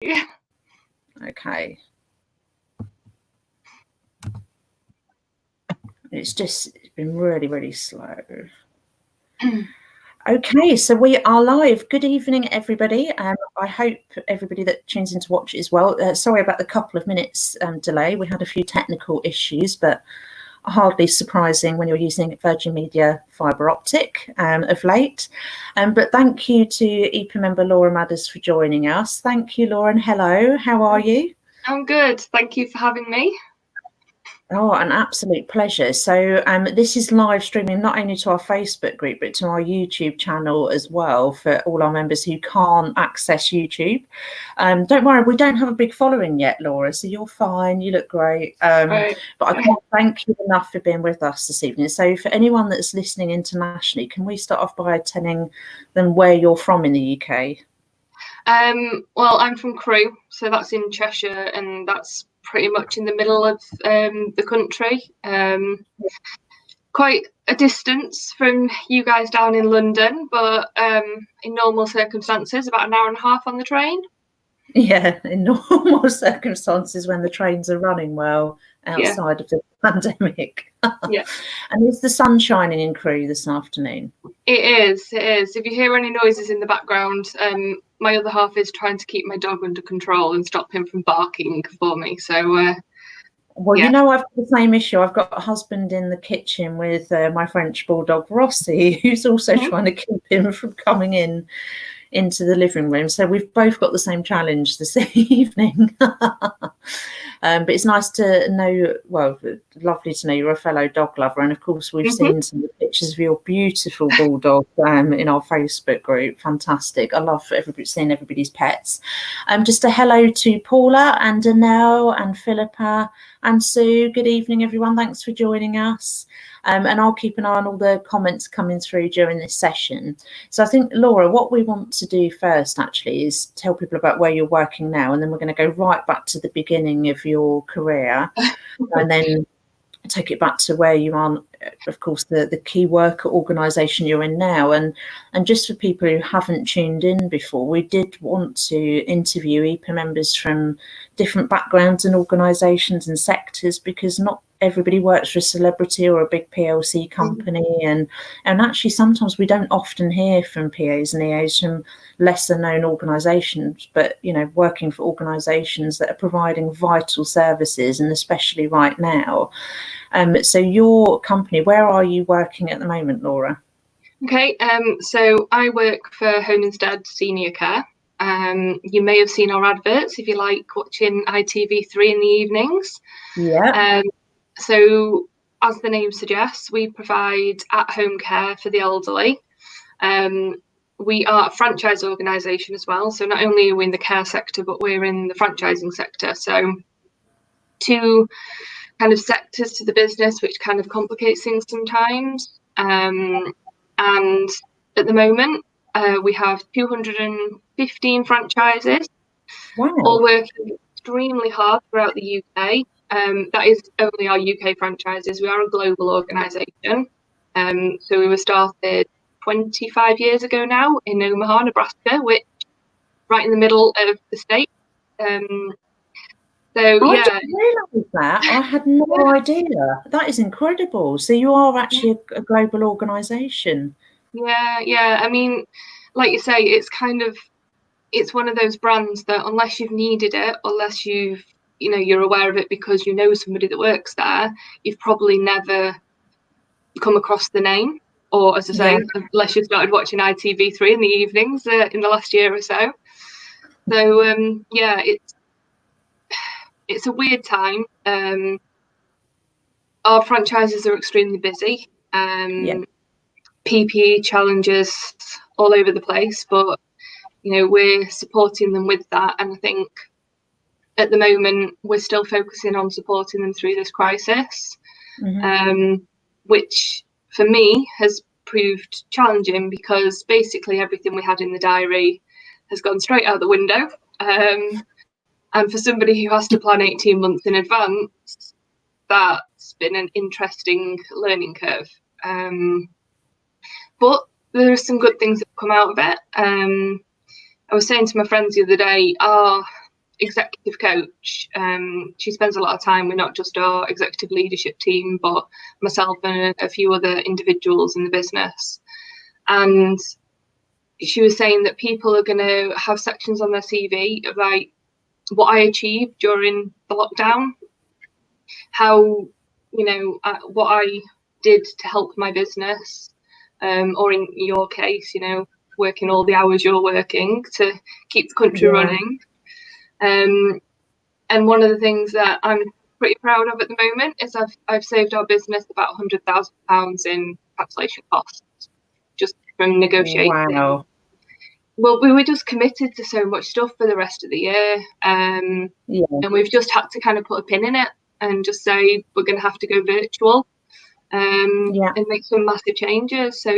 Okay. It's been really, really slow. Okay, so we are live. Good evening, everybody. I hope everybody that tunes in to watch it as well. Sorry about the couple of minutes delay. We had a few technical issues, but hardly surprising when you're using Virgin Media fibre optic of late. But thank you to EPAA member Laura Madders for joining us. Thank you, Laura, and hello. How are you? I'm good. Thank you for having me. Oh, an absolute pleasure. So this is live streaming not only to our Facebook group, but to our YouTube channel as well for all our members who can't access YouTube. Don't worry, we don't have a big following yet, Laura, so you're fine. You look great. Right. But I can't thank you enough for being with us this evening. So for anyone that's listening internationally, can we start off by telling them where you're from in the UK? Well, I'm from Crewe, so that's in Cheshire, and that's pretty much in the middle of the country. Quite a distance from you guys down in London, but in normal circumstances, about an hour and a half on the train. Yeah, in normal circumstances when the trains are running well outside of the pandemic. Yeah. And is the sun shining in Crewe this afternoon? It is. If you hear any noises in the background, my other half is trying to keep my dog under control and stop him from barking for me. So, well, you know, I've got the same issue. I've got a husband in the kitchen with my French bulldog Rossi, who's also trying to keep him from coming into the living room. So we've both got the same challenge this evening. But it's nice to know, well, lovely to know you're a fellow dog lover. And of course, we've seen some of the pictures of your beautiful bulldog in our Facebook group. Fantastic. I love seeing everybody's pets. Just a hello to Paula and Danelle and Philippa and Sue. Good evening, everyone. Thanks for joining us. And I'll keep an eye on all the comments coming through during this session. So I think, Laura, what we want to do first actually is tell people about where you're working now, and then we're going to go right back to the beginning of your career and then take it back to where you are, of course, the key worker organisation you're in now. And just for people who haven't tuned in before, we did want to interview EPAA members from different backgrounds and organisations and sectors, because not everybody works for a celebrity or a big PLC company, and actually sometimes we don't often hear from PAs and EAs from lesser known organisations, but you know, working for organisations that are providing vital services, and especially right now. So your company, where are you working at the moment, Laura? Okay, so I work for Home Instead Senior Care. You may have seen our adverts if you like watching ITV3 in the evenings. Yeah. So as the name suggests, we provide at-home care for the elderly. We are a franchise organisation as well. So not only are we in the care sector, but we're in the franchising sector. So two kind of sectors to the business, which kind of complicates things sometimes. And at the moment, we have 215 franchises, all working extremely hard throughout the UK. That is only our UK franchises. We are a global organisation. So we were started 25 years ago now in Omaha, Nebraska, which right in the middle of the state. So I didn't realise that. I had no idea. That is incredible. So you are actually a global organisation. Yeah. I mean, like you say, it's one of those brands that unless you've needed it, unless you're aware of it because you know somebody that works there, you've probably never come across the name. Or as I say, unless you started watching ITV3 in the evenings in the last year or so. So it's a weird time. Our franchises are extremely busy. PPE challenges all over the place, but we're supporting them with that. And I think at the moment we're still focusing on supporting them through this crisis, which for me has proved challenging because basically everything we had in the diary has gone straight out the window. And for somebody who has to plan 18 months in advance, that's been an interesting learning curve. But there are some good things that have come out of it. I was saying to my friends the other day, our executive coach. She spends a lot of time with not just our executive leadership team, but myself and a few other individuals in the business. And she was saying that people are going to have sections on their CV about what I achieved during the lockdown, how, what I did to help my business, or in your case, working all the hours you're working to keep the country running. And one of the things that I'm pretty proud of at the moment is I've saved our business about £100,000 in cancellation costs just from negotiating. Wow. Well, we were just committed to so much stuff for the rest of the year, and we've just had to kind of put a pin in it and just say we're going to have to go virtual, and make some massive changes. So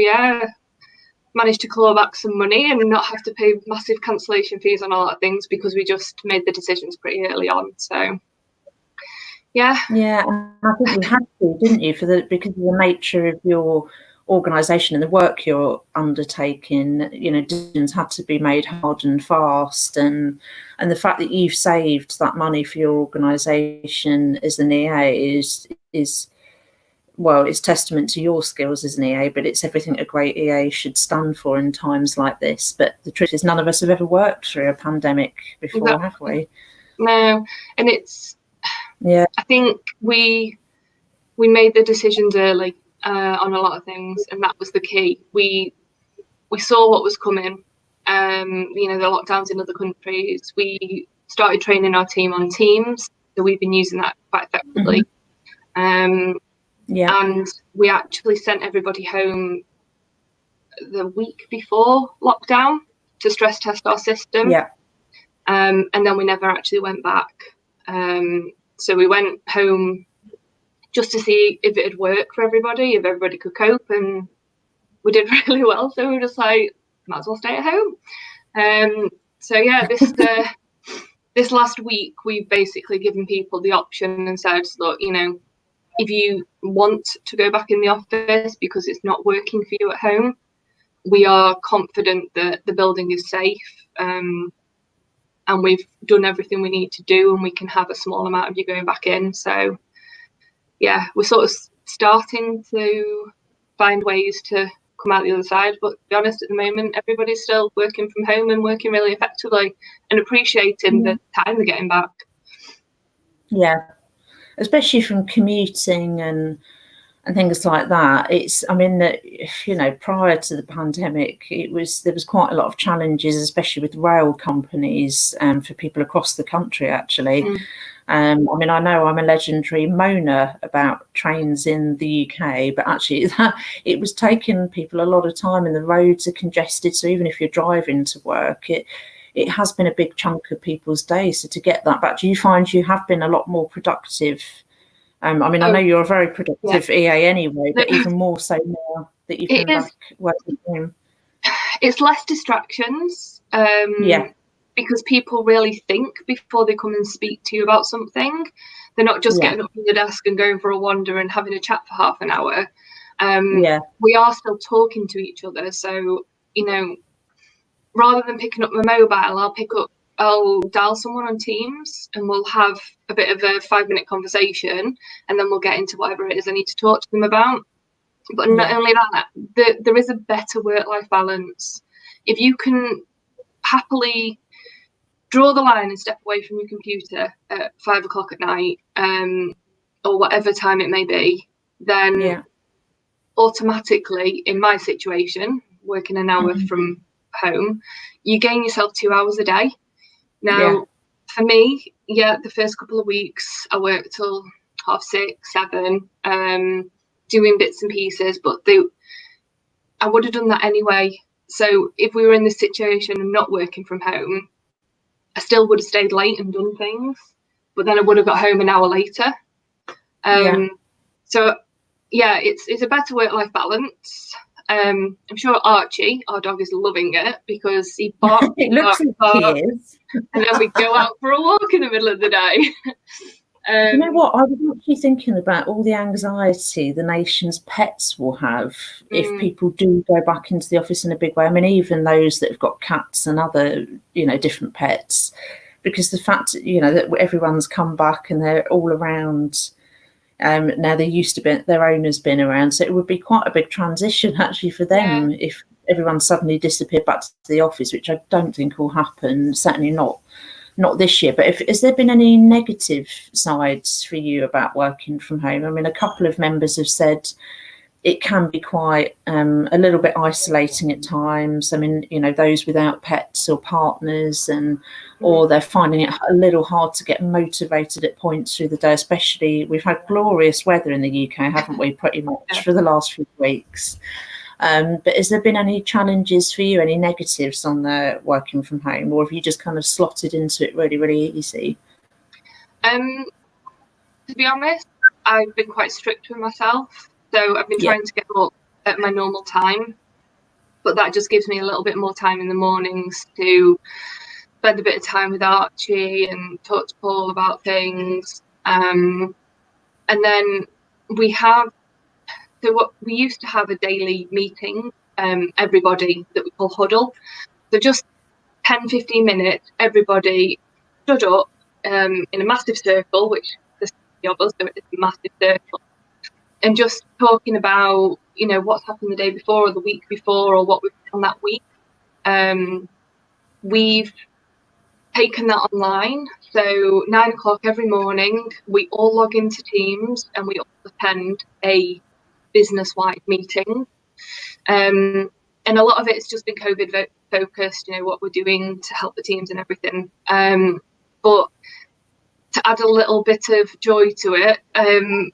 managed to claw back some money and not have to pay massive cancellation fees on a lot of things because we just made the decisions pretty early on. So and I think you had to, didn't you, because of the nature of your organisation and the work you're undertaking. Decisions had to be made hard and fast, and the fact that you've saved that money for your organisation as an EA is well, it's testament to your skills as an EA, but it's everything a great EA should stand for in times like this. But the truth is, none of us have ever worked through a pandemic before, have we? No, and I think we made the decisions early on a lot of things, and that was the key. We saw what was coming. The lockdowns in other countries. We started training our team on Teams, so we've been using that quite effectively. And we actually sent everybody home the week before lockdown to stress test our system. And then we never actually went back. So we went home just to see if it'd work for everybody, if everybody could cope, and we did really well. So we were just like, might as well stay at home. This last week, we've basically given people the option and said, look, if you want to go back in the office because it's not working for you at home, we are confident that the building is safe, and we've done everything we need to do, and we can have a small amount of you going back in. So, we're sort of starting to find ways to come out the other side. But to be honest, at the moment, everybody's still working from home and working really effectively and appreciating the time they're getting back. Yeah. Especially from commuting and things like that. Prior to the pandemic, there was quite a lot of challenges, especially with rail companies, for people across the country, actually. I know I'm a legendary moaner about trains in the UK, but actually it was taking people a lot of time, and the roads are congested. So even if you're driving to work, it has been a big chunk of people's days. So to get that back, do you find you have been a lot more productive? I know you're a very productive EA anyway, but even more so now that you've been back working from home. It's less distractions. Because people really think before they come and speak to you about something. They're not just getting up from the desk and going for a wander and having a chat for half an hour. We are still talking to each other. So, rather than picking up my mobile, I'll dial someone on Teams and we'll have a bit of a 5-minute conversation, and then we'll get into whatever it is I need to talk to them about. But not only that, there is a better work-life balance. If you can happily draw the line and step away from your computer at 5 o'clock at night, or whatever time it may be, then automatically, in my situation, working an hour from home, you gain yourself 2 hours a day. Now, for me, the first couple of weeks I worked till 6:30, 7, doing bits and pieces, but I would have done that anyway. So if we were in this situation and not working from home, I still would have stayed late and done things, but then I would have got home an hour later. So it's a better work-life balance. I'm sure Archie, our dog, is loving it because he barks. It looks like he is. And then we go out for a walk in the middle of the day. You know what? I was actually thinking about all the anxiety the nation's pets will have if people do go back into the office in a big way. Even those that have got cats and other, different pets. because the fact, you know, that everyone's come back and they're all around. Now they used to be, their owner's been around, so it would be quite a big transition actually for them if everyone suddenly disappeared back to the office, which I don't think will happen. Certainly not this year. But has there been any negative sides for you about working from home? I mean, a couple of members have said it can be quite a little bit isolating at times. I mean, you know, those without pets or partners, or they're finding it a little hard to get motivated at points through the day, especially we've had glorious weather in the UK, haven't we, pretty much for the last few weeks. But has there been any challenges for you, any negatives on the working from home, or have you just kind of slotted into it really, really easy? To be honest, I've been quite strict with myself. So I've been trying to get up at my normal time, but that just gives me a little bit more time in the mornings to spend a bit of time with Archie and talk to Paul about things. And then we used to have a daily meeting, everybody, that we call huddle. So just 10-15 minutes, everybody stood up in a massive circle, which there's 60 of us, so it's a massive circle. And just talking about, you know, what's happened the day before or the week before or what we've done that week. We've taken that online. So 9 o'clock every morning, we all log into Teams and we all attend a business-wide meeting. And a lot of it's just been COVID focused, you know, what we're doing to help the teams and everything. But to add a little bit of joy to it,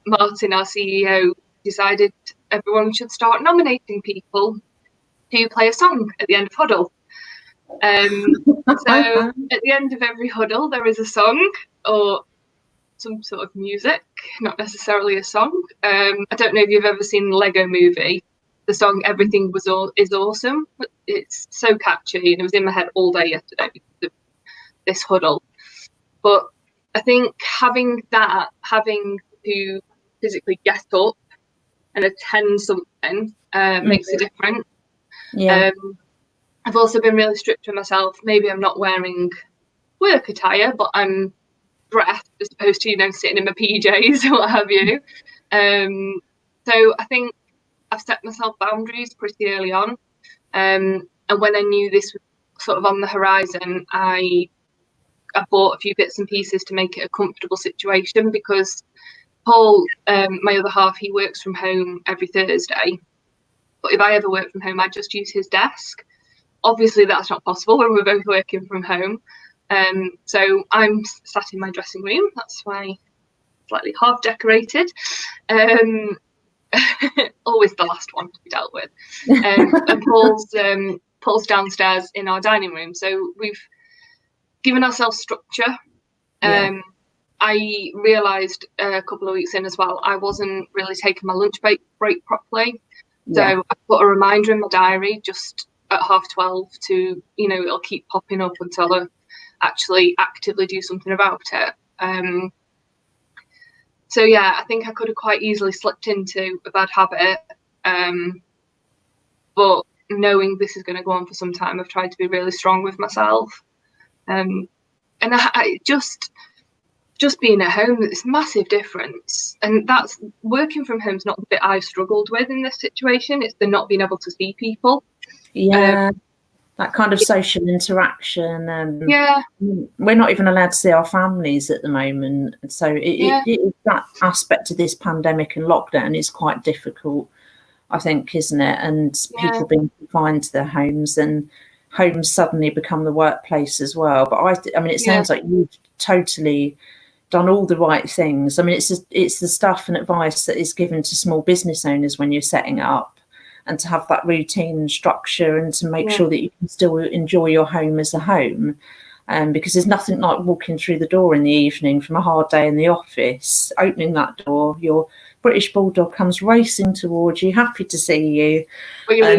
Martin, our CEO, decided everyone should start nominating people to play a song at the end of huddle. So at the end of every huddle, there is a song or some sort of music, not necessarily a song. I don't know if you've ever seen the Lego Movie. The song "Everything is Awesome." It's so catchy, and it was in my head all day yesterday because of this huddle. But I think having to physically get up and attend something makes a difference. Yeah. I've also been really strict with myself. Maybe I'm not wearing work attire, but I'm dressed as opposed to, you know, sitting in my PJs or what have you. So I think I've set myself boundaries pretty early on. And when I knew this was sort of on the horizon, I bought a few bits and pieces to make it a comfortable situation, because Paul, my other half, he works from home every Thursday. But if I ever work from home, I just use his desk. Obviously, that's not possible when we're both working from home. So I'm sat in my dressing room. That's why slightly half decorated. Always the last one to be dealt with. And Paul's downstairs in our dining room. So we've given ourselves structure. I realised a couple of weeks in as well, I wasn't really taking my lunch break properly. So I put a reminder in my diary just at 12:30 to, you know, it'll keep popping up until I actually actively do something about it. So yeah, I think I could have quite easily slipped into a bad habit. But knowing this is going to go on for some time, I've tried to be really strong with myself. And I just being at home, it's a massive difference. And that's working from home is not the bit I've struggled with in this situation. It's the not being able to see people. That kind of social interaction. We're not even allowed to see our families at the moment. So that aspect of this pandemic and lockdown is quite difficult, I think, isn't it? And people being confined to their homes, and homes suddenly become the workplace as well. But I mean, it sounds like you've totally done all the right things. I mean, it's the stuff and advice that is given to small business owners when you're setting up, and to have that routine and structure, and to make sure that you can still enjoy your home as a home. Because there's nothing like walking through the door in the evening from a hard day in the office, opening that door, your British Bulldog comes racing towards you, happy to see you. It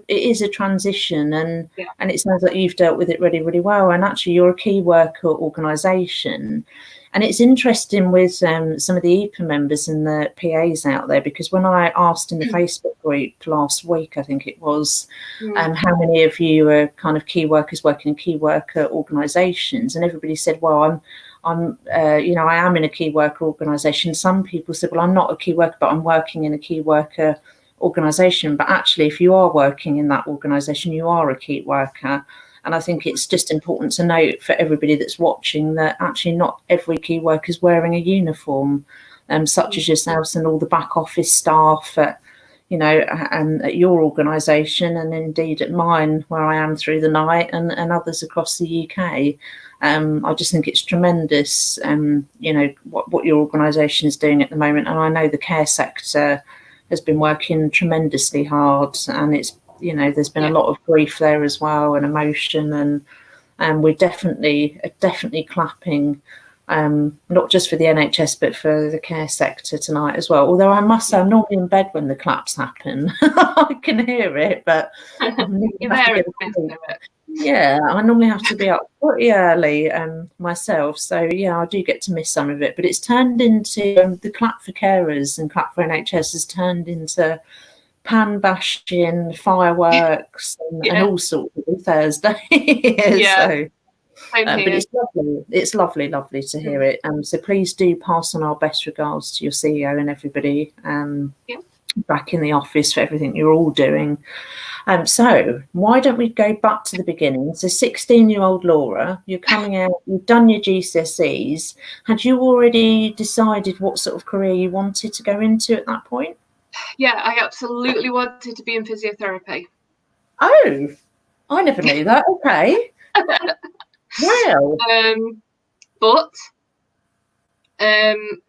is a transition, and it sounds like you've dealt with it really, really well. And actually, you're a key worker organisation. And it's interesting with some of the EPA members and the PAs out there, because when I asked in the Facebook group last week, I think it was, how many of you are kind of key workers working in key worker organisations, and everybody said, well, I am in a key worker organisation. Some people said, well, I'm not a key worker, but I'm working in a key worker organisation. But actually, if you are working in that organisation, you are a key worker. And I think it's just important to note for everybody that's watching that actually not every key worker is wearing a uniform, such as yourselves and all the back office staff at, at your organisation, and indeed at mine, where I am through the night, and others across the UK. I just think it's tremendous, what your organisation is doing at the moment. And I know the care sector has been working tremendously hard, and it's, there's been a lot of grief there as well, and emotion, and we're definitely clapping, not just for the NHS but for the care sector tonight as well. Although I must say, I'm normally in bed when the claps happen. I can hear it, but I normally have to be up pretty early myself. So I do get to miss some of it. But it's turned into the clap for carers and clap for NHS has turned into pan bashing, fireworks, and all sorts of Thursday. So, but it's lovely. It's lovely to hear it. So please do pass on our best regards to your CEO and everybody back in the office for everything you're all doing. So why don't we go back to the beginning? So 16-year-old Laura, you're coming out, you've done your GCSEs. Had you already decided what sort of career you wanted to go into at that point? Yeah, I absolutely wanted to be in physiotherapy. Oh, I never knew that. Okay. Well. But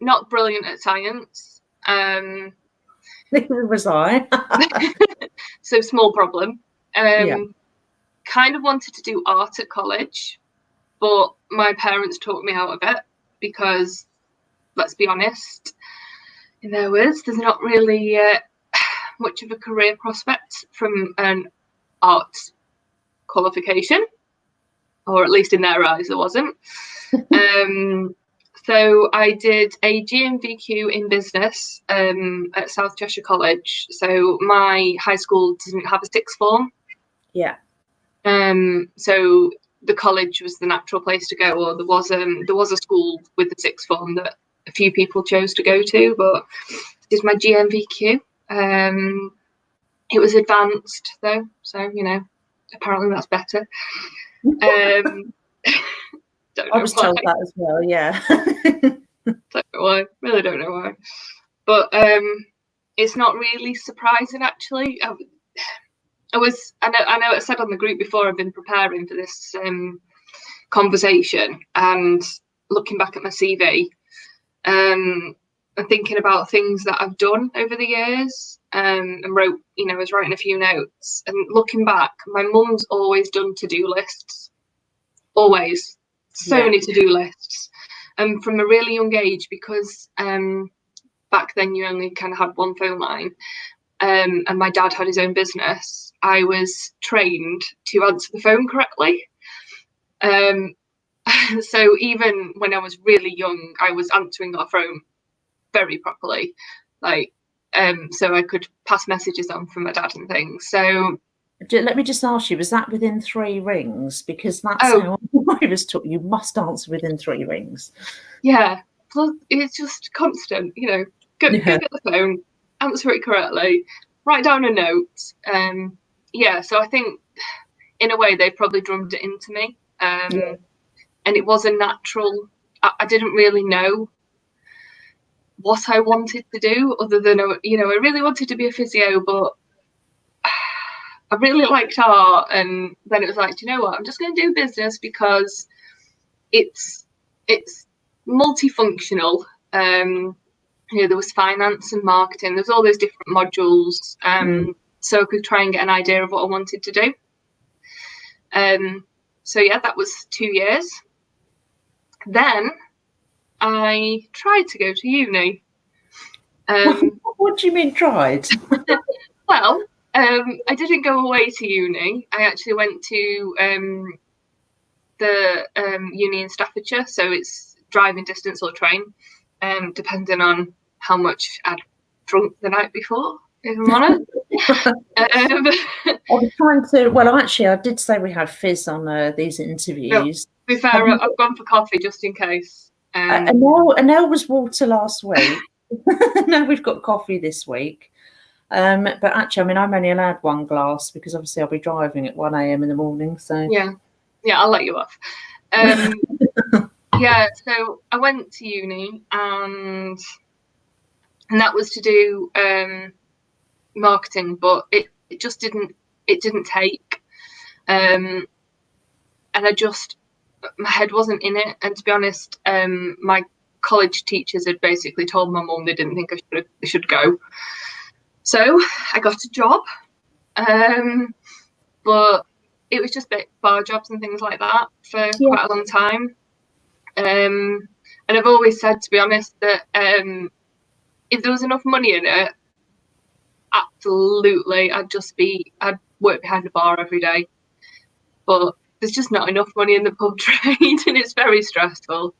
not brilliant at science. Neither was I. So small problem. Kind of wanted to do art at college, but my parents talked me out of it because, let's be honest, in their words, there's not really much of a career prospect from an art qualification, or at least in their eyes there wasn't. So I did a GMVQ in business at South Cheshire College. So my high school didn't have a sixth form. Yeah. So the college was the natural place to go, or there was a school with the sixth form that a few people chose to go to, but this is my GMVQ. It was advanced though, so apparently that's better. I was told that as well, yeah. Don't know why. Really don't know why. But it's not really surprising, actually. I know I said on the group before, I've been preparing for this conversation and looking back at my CV and thinking about things that I've done over the years, and wrote, I was writing a few notes, and looking back, my mum's always done to-do lists. Always. So many to-do lists. From a really young age, because back then you only kind of had one phone line, and my dad had his own business, I was trained to answer the phone correctly. So even when I was really young, I was answering our phone very properly, so I could pass messages on from my dad and things. So let me just ask you, was that within 3 rings? Because that's how I was taught. You must answer within 3 rings. Yeah, it's just constant. Go get the phone, answer it correctly, write down a note. So I think in a way they probably drummed it into me, and it was a natural. I didn't really know what I wanted to do, other than I really wanted to be a physio, but I really liked art, and then it was like, do you know what? I'm just going to do business because it's multifunctional. There was finance and marketing. There's all those different modules, so I could try and get an idea of what I wanted to do. That was 2 years. Then I tried to go to uni. What do you mean tried? Well, I didn't go away to uni. I actually went to the uni in Staffordshire, so it's driving distance or train, depending on how much I'd drunk the night before, if I'm honest. I was trying to. Well, actually, I did say we had fizz on these interviews. To be fair, I've gone for coffee just in case. Anel was water last week. Now we've got coffee this week. But actually, I mean, I'm only allowed one glass because obviously I'll be driving at 1 a.m. in the morning. So yeah, I'll let you off. Yeah, so I went to uni and that was to do marketing, but it just didn't take. And my head wasn't in it. And to be honest, my college teachers had basically told my mum they didn't think I should go. So I got a job, but it was just bar jobs and things like that for quite a long time. And I've always said, to be honest, that if there was enough money in it, absolutely, I'd work behind a bar every day. But there's just not enough money in the pub trade, and it's very stressful.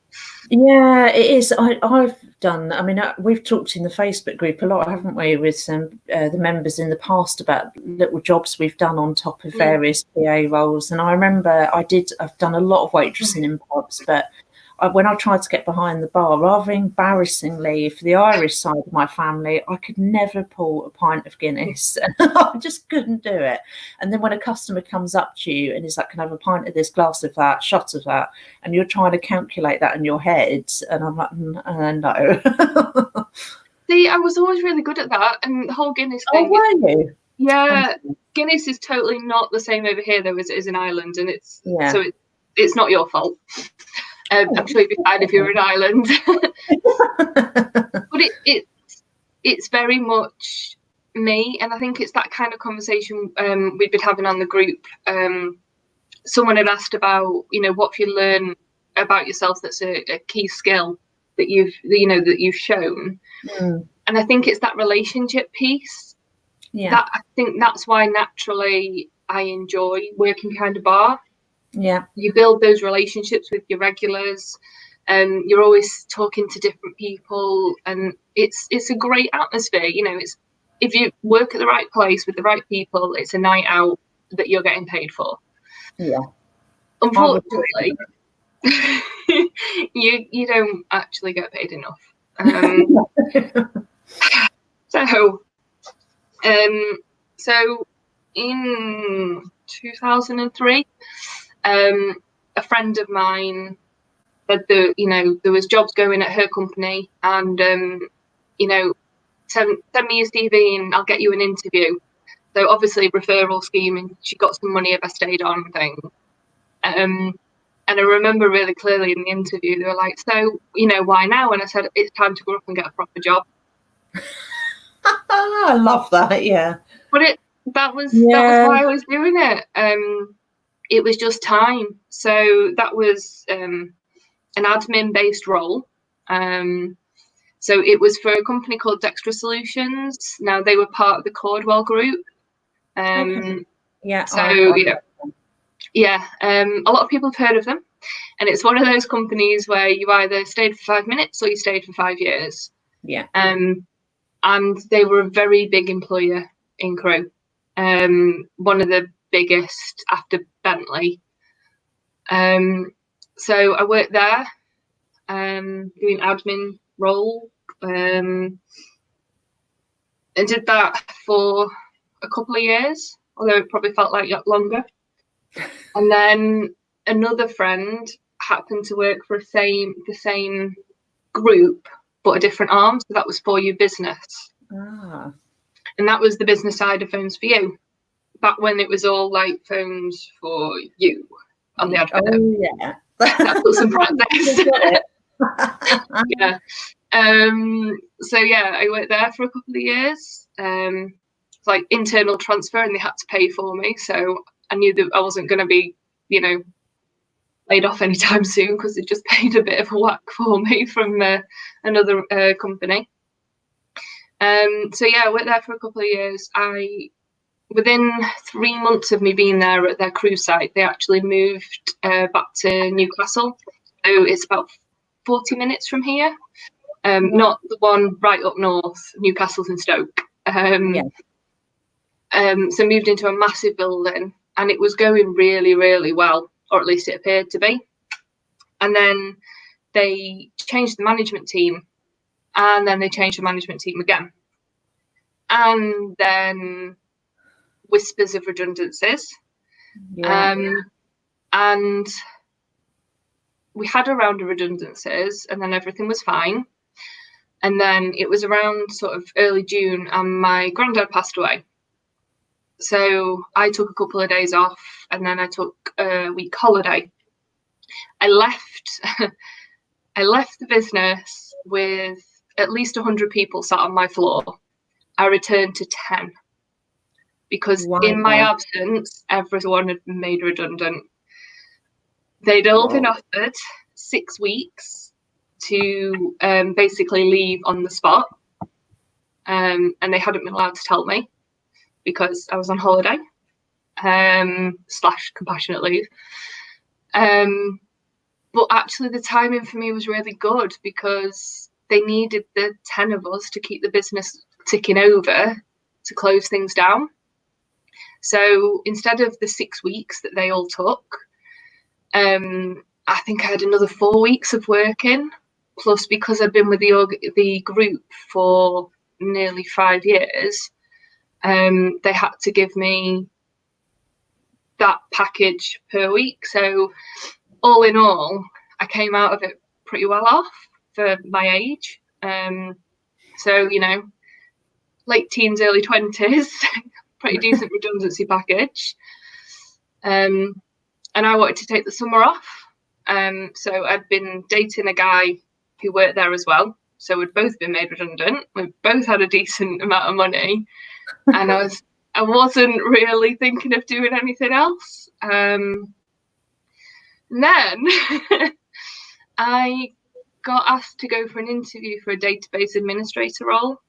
Yeah, it is. I've done. I mean, we've talked in the Facebook group a lot, haven't we, with some the members in the past about little jobs we've done on top of various PA roles. And I remember I've done a lot of waitressing in pubs, but when I tried to get behind the bar, rather embarrassingly for the Irish side of my family, I could never pull a pint of Guinness. I just couldn't do it. And then when a customer comes up to you and is like, can I have a pint of this, glass of that, shot of that? And you're trying to calculate that in your head. And I'm like, no. See, I was always really good at that. And the whole Guinness thing. Oh, were you? Yeah. Guinness is totally not the same over here, though, as it is in Ireland. And so it's not your fault. I'm sure you'd be fine if you were in Ireland. But it's very much me, and I think it's that kind of conversation we've been having on the group. Someone had asked about, what have you learned about yourself that's a key skill that you've shown. And I think it's that relationship piece. That I think that's why naturally I enjoy working behind a bar. Yeah, you build those relationships with your regulars, and you're always talking to different people, and it's a great atmosphere. It's, if you work at the right place with the right people, it's a night out that you're getting paid for. Yeah, unfortunately, you don't actually get paid enough. So in 2003. A friend of mine said that there was jobs going at her company, and send me your CV and I'll get you an interview. So obviously referral scheme, and she got some money if I stayed on thing. And I remember really clearly in the interview they were like, so why now? And I said, it's time to grow up and get a proper job. I love that. Yeah, but that was why I was doing it. It was just time. So that was an admin-based role. So it was for a company called Dextra Solutions. Now they were part of the Cordwell Group. Yeah. So a lot of people have heard of them, and it's one of those companies where you either stayed for 5 minutes or you stayed for 5 years. Yeah. And they were a very big employer in Crewe. One of the biggest after Bentley. So I worked there, doing admin role, and did that for a couple of years, although it probably felt like longer. And then another friend happened to work for the same group, but a different arm. So that was For You Business. And that was the business side of Phones for You. Back when it was all like Phones for You on the advert. Oh yeah, that took some practice. Yeah. So I worked there for a couple of years. It's like internal transfer, and they had to pay for me, so I knew that I wasn't going to be, laid off anytime soon, because they just paid a bit of a whack for me from another company. I worked there for a couple of years. Within 3 months of me being there at their Crewe site, they actually moved back to Newcastle. So it's about 40 minutes from here. Not the one right up north, Newcastle's in Stoke. So moved into a massive building, and it was going really, really well, or at least it appeared to be. And then they changed the management team, and then they changed the management team again. And then whispers of redundancies. And we had a round of redundancies, and then everything was fine. And then it was around sort of early June, and my granddad passed away. So I took a couple of days off, and then I took a week holiday. I left the business with at least 100 people sat on my floor. I returned to 10 because in my absence, everyone had been made redundant. They'd all been offered 6 weeks to basically leave on the spot, and they hadn't been allowed to tell me because I was on holiday / compassionate leave. But actually the timing for me was really good because they needed the 10 of us to keep the business ticking over to close things down. So instead of the 6 weeks that they all took, I think I had another 4 weeks of working. Plus, because I'd been with the group for nearly 5 years, they had to give me that package per week. So all in all, I came out of it pretty well off for my age. So, you know, late teens, early 20s, pretty decent redundancy package. And I wanted to take the summer off. So I'd been dating a guy who worked there as well. So we'd both been made redundant. We both had a decent amount of money. And I wasn't really thinking of doing anything else. And then I got asked to go for an interview for a database administrator role.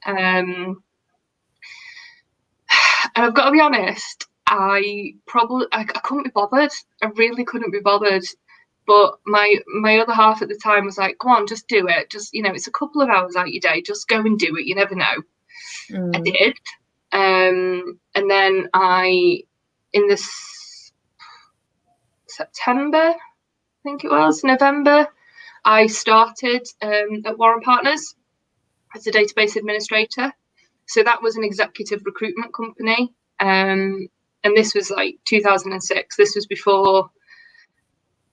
And I've got to be honest, I couldn't be bothered. I really couldn't be bothered. But my other half at the time was like, "Go on, just do it. Just, you know, it's a couple of hours out your day. Just go and do it. You never know." I did. And then in this September, I think it was, November, I started at Warren Partners as a database administrator. So that was an executive recruitment company. And this was like 2006. This was before,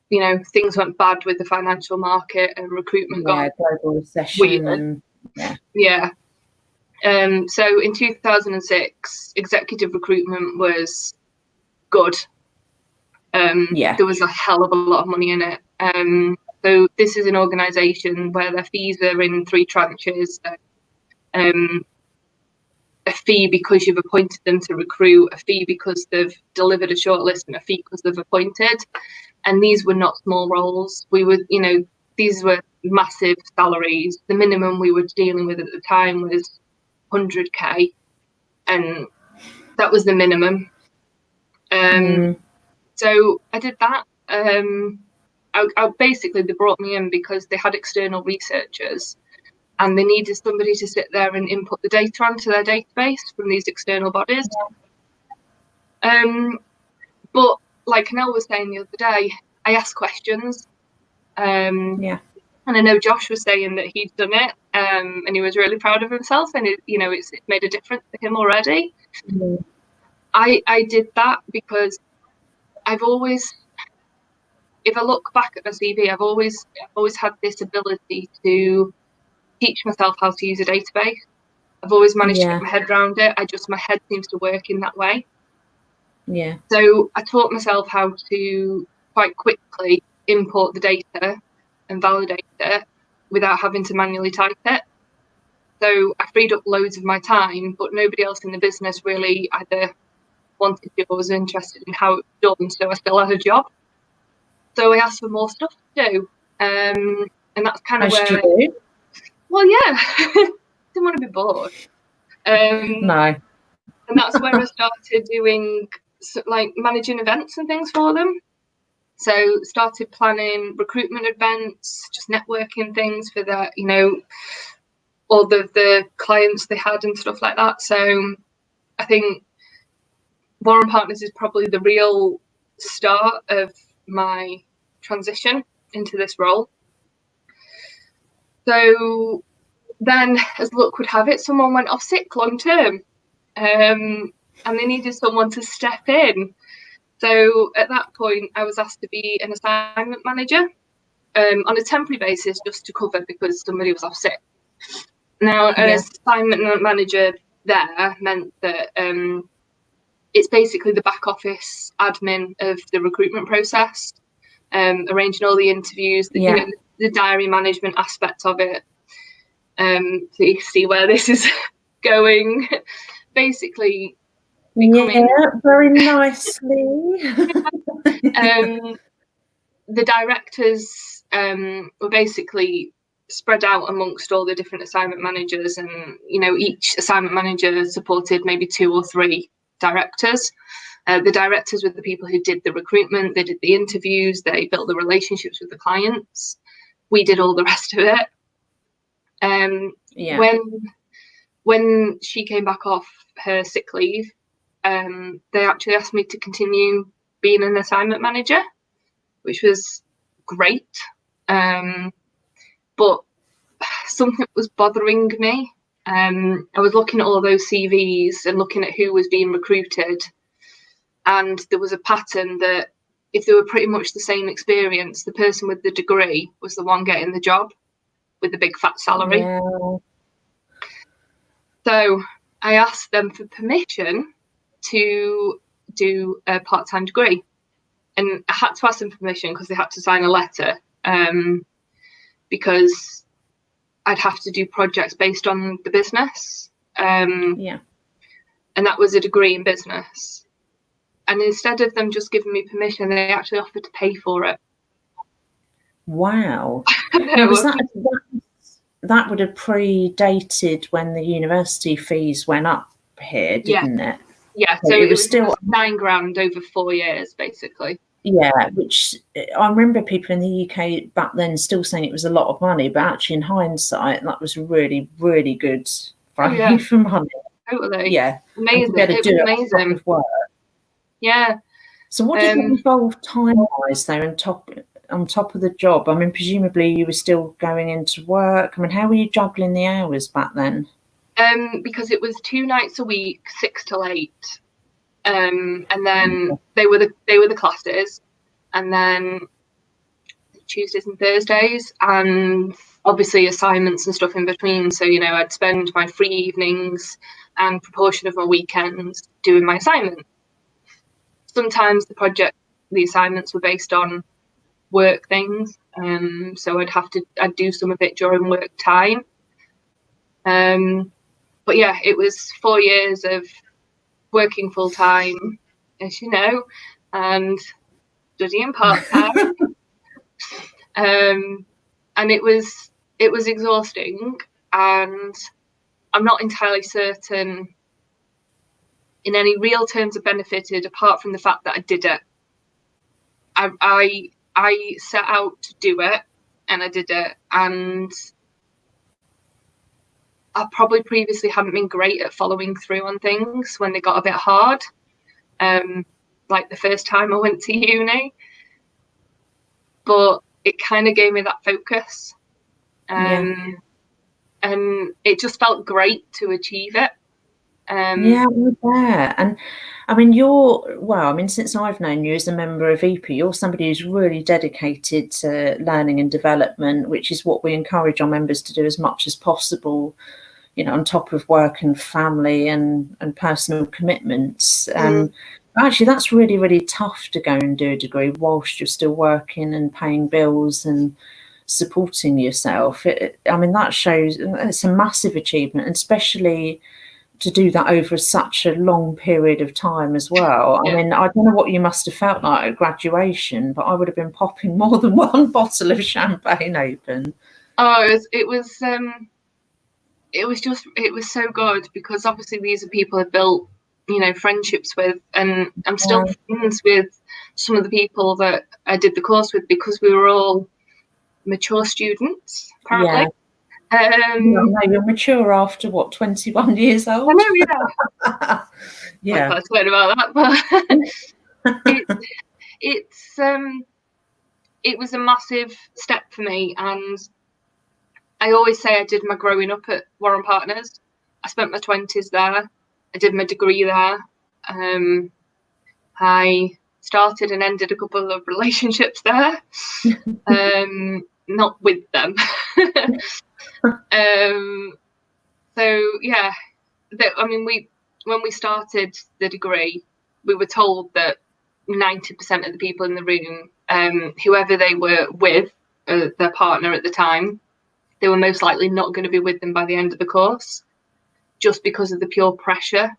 you know, things went bad with the financial market and recruitment got global recession. So in 2006, executive recruitment was good. There was a hell of a lot of money in it. So this is an organisation where their fees are in 3 tranches. A fee because you've appointed them to recruit, a fee because they've delivered a shortlist, and a fee because they've appointed. And these were not small roles. These were massive salaries. The minimum we were dealing with at the time was 100k, and that was the minimum. So I did that. I basically, they brought me in because they had external researchers, and they needed somebody to sit there and input the data onto their database from these external bodies. But like Nell was saying the other day, I asked questions. And I know Josh was saying that he'd done it, and he was really proud of himself, and it's made a difference to him already. I did that because I've always, if I look back at my CV, I've always had this ability to teach myself how to use a database. I've always managed to get my head around it. My head seems to work in that way. So I taught myself how to quite quickly import the data and validate it without having to manually type it. So I freed up loads of my time, but nobody else in the business really either wanted to or was interested in how it was done. So I still had a job. So I asked for more stuff to do. And that's kind of where well, yeah, didn't want to be bored. No. And that's where I started doing like managing events and things for them. So started planning recruitment events, just networking things for the, you know, all the clients they had and stuff like that. So I think Warren Partners is probably the real start of my transition into this role. So then, as luck would have it, someone went off sick long term, and they needed someone to step in. So at that point, I was asked to be an assignment manager on a temporary basis, just to cover because somebody was off sick. Now, an assignment manager there meant that it's basically the back office admin of the recruitment process, arranging all the interviews, you know, the diary management aspect of it. So you see where this is going. Basically, very nicely. The directors were basically spread out amongst all the different assignment managers, and you know, each assignment manager supported maybe 2 or 3 directors. The directors were the people who did the recruitment, they did the interviews, they built the relationships with the clients. We did all the rest of it. When she came back off her sick leave, they actually asked me to continue being an assignment manager, which was great. But something was bothering me. I was looking at all those CVs and looking at who was being recruited, and there was a pattern that if they were pretty much the same experience, the person with the degree was the one getting the job with the big fat salary. So I asked them for permission to do a part-time degree, and I had to ask them permission because they had to sign a letter, because I'd have to do projects based on the business. And that was a degree in business. And instead of them just giving me permission, they actually offered to pay for it. Wow. Now, that would have predated when the university fees went up here, didn't it? Yeah, so it was still £9,000 over 4 years, basically. Yeah, which I remember people in the UK back then still saying it was a lot of money, but actually in hindsight, that was really, really good value for money. Totally. Yeah. Amazing. It was amazing. Yeah. So what did it involve time-wise though on top of the job? I mean, presumably you were still going into work. I mean, how were you juggling the hours back then? Because it was 2 nights a week, 6 till 8. And then they were the classes, and then Tuesdays and Thursdays, and obviously assignments and stuff in between. So, you know, I'd spend my free evenings and proportion of my weekends doing my assignment. Sometimes the assignments were based on work things, so I'd do some of it during work time. But yeah, it was 4 years of working full time, as you know, and studying part time. And it was exhausting, and I'm not entirely certain in any real terms it benefited, apart from the fact that I did it. I set out to do it, and I did it, and I probably previously hadn't been great at following through on things when they got a bit hard. Like the first time I went to uni, but it kind of gave me that focus, and it just felt great to achieve it. And I mean, since I've known you as a member of EPAA, you're somebody who's really dedicated to learning and development, which is what we encourage our members to do as much as possible, you know, on top of work and family and personal commitments. Actually, that's really, really tough to go and do a degree whilst you're still working and paying bills and supporting yourself. I mean, that shows it's a massive achievement, and especially to do that over such a long period of time as well. I mean, I don't know what you must have felt like at graduation, but I would have been popping more than one bottle of champagne open. Oh, it was so good, because obviously these are people I've built, you know, friendships with, and I'm still friends with some of the people that I did the course with, because we were all mature students, apparently. No, you're mature after what, 21 years old? I know, yeah. Yeah. Quite glad about that, but it was a massive step for me, and I always say I did my growing up at Warren Partners. I spent my 20s there. I did my degree there. I started and ended a couple of relationships there, not with them. So yeah, when we started the degree, we were told that 90% of the people in the room, whoever they were with, their partner at the time, they were most likely not going to be with them by the end of the course, just because of the pure pressure.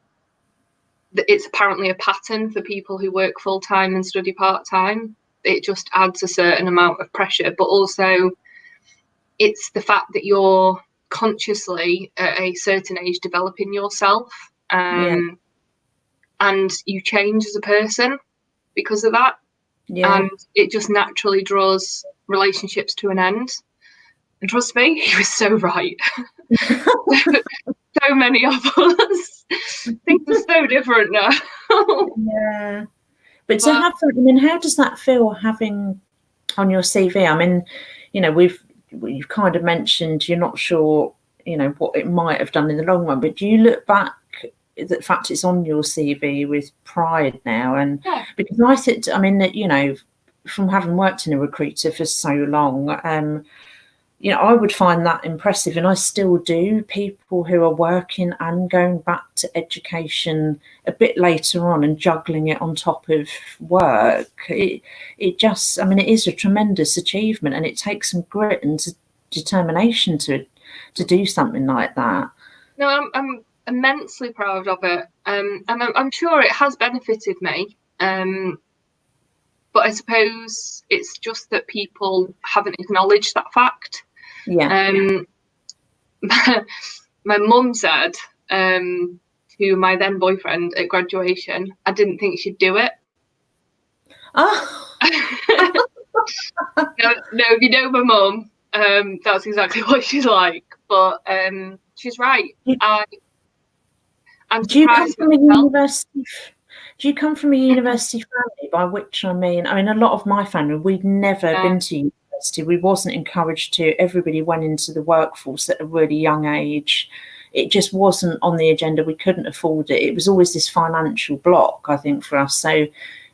It's apparently a pattern for people who work full-time and study part-time. It just adds a certain amount of pressure, but also it's the fact that you're consciously at a certain age developing yourself, and you change as a person because of that. And it just naturally draws relationships to an end. And trust me, he was so right. So many of us. Things are so different now. Yeah. But to have that, I mean, how does that feel having on your CV? I mean, you know, you've kind of mentioned you're not sure, you know, what it might have done in the long run, but do you look back at the fact it's on your CV with pride now? And because I think, I mean, you know, from having worked in a recruiter for so long, you know, I would find that impressive, and I still do. People who are working and going back to education a bit later on and juggling it on top of work, it just, I mean, it is a tremendous achievement, and it takes some grit and determination to do something like that. No, I'm immensely proud of it, and I'm sure it has benefited me. But I suppose it's just that people haven't acknowledged that fact. Yeah. My mum said to my then boyfriend at graduation, I didn't think she'd do it. Oh. No, if you know my mum, that's exactly what she's like. But she's right. I'm do you come from a university? Do you come from a university family? By which I mean, a lot of my family, we'd never been to university. We wasn't encouraged to. Everybody went into the workforce at a really young age. It just wasn't on the agenda. We couldn't afford it. It was always this financial block, I think, for us. So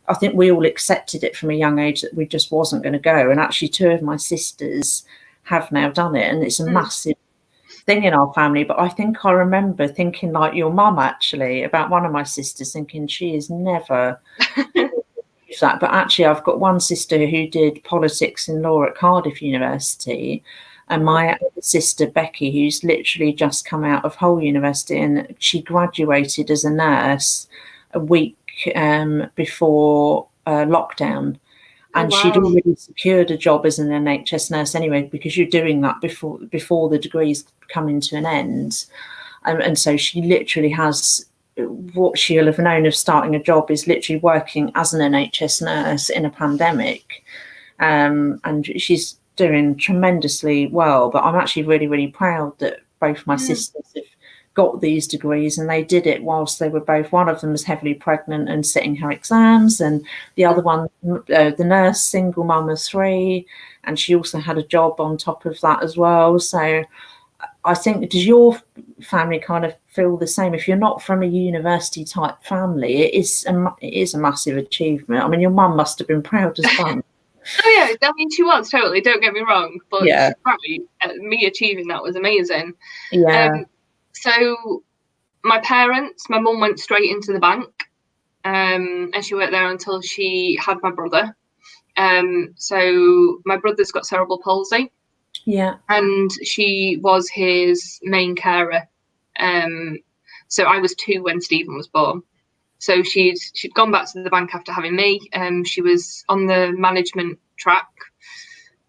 I think we all accepted it from a young age that we just wasn't going to go. And actually, two of my sisters have now done it, and it's a massive thing in our family. But I think I remember thinking, like your mum, actually, about one of my sisters, thinking she is never that. But actually, I've got one sister who did politics and law at Cardiff University, and my other sister Becky, who's literally just come out of Hull University, and she graduated as a nurse a week before lockdown. And she'd already secured a job as an NHS nurse anyway, because you're doing that before the degrees coming to an end. And so she literally has, what she'll have known of starting a job is literally working as an NHS nurse in a pandemic. And she's doing tremendously well. But I'm actually really, really proud that both my sisters have got these degrees, and they did it whilst they were both, one of them was heavily pregnant and sitting her exams, and the other one, the nurse, single mum of 3, and she also had a job on top of that as well. So I think, does your family kind of feel the same? If you're not from a university type family, it is a massive achievement. I mean, your mum must have been proud as well. Oh yeah, I mean, she was, totally, don't get me wrong, but me achieving that was amazing. So my parents, my mum went straight into the bank, and she worked there until she had my brother. So my brother's got cerebral palsy. Yeah. And she was his main carer. So I was 2 when Stephen was born. So she'd gone back to the bank after having me. She was on the management track,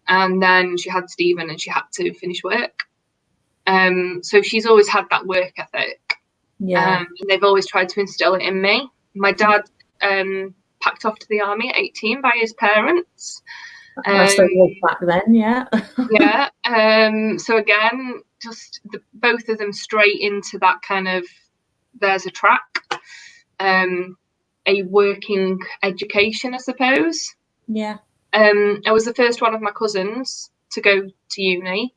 and then she had Stephen and she had to finish work. So she's always had that work ethic. And they've always tried to instill it in me. My dad packed off to the army at 18 by his parents. I suppose back then, yeah. Yeah. So again, just both of them straight into that kind of, there's a track, a working education, I suppose. Yeah. I was the first one of my cousins to go to uni,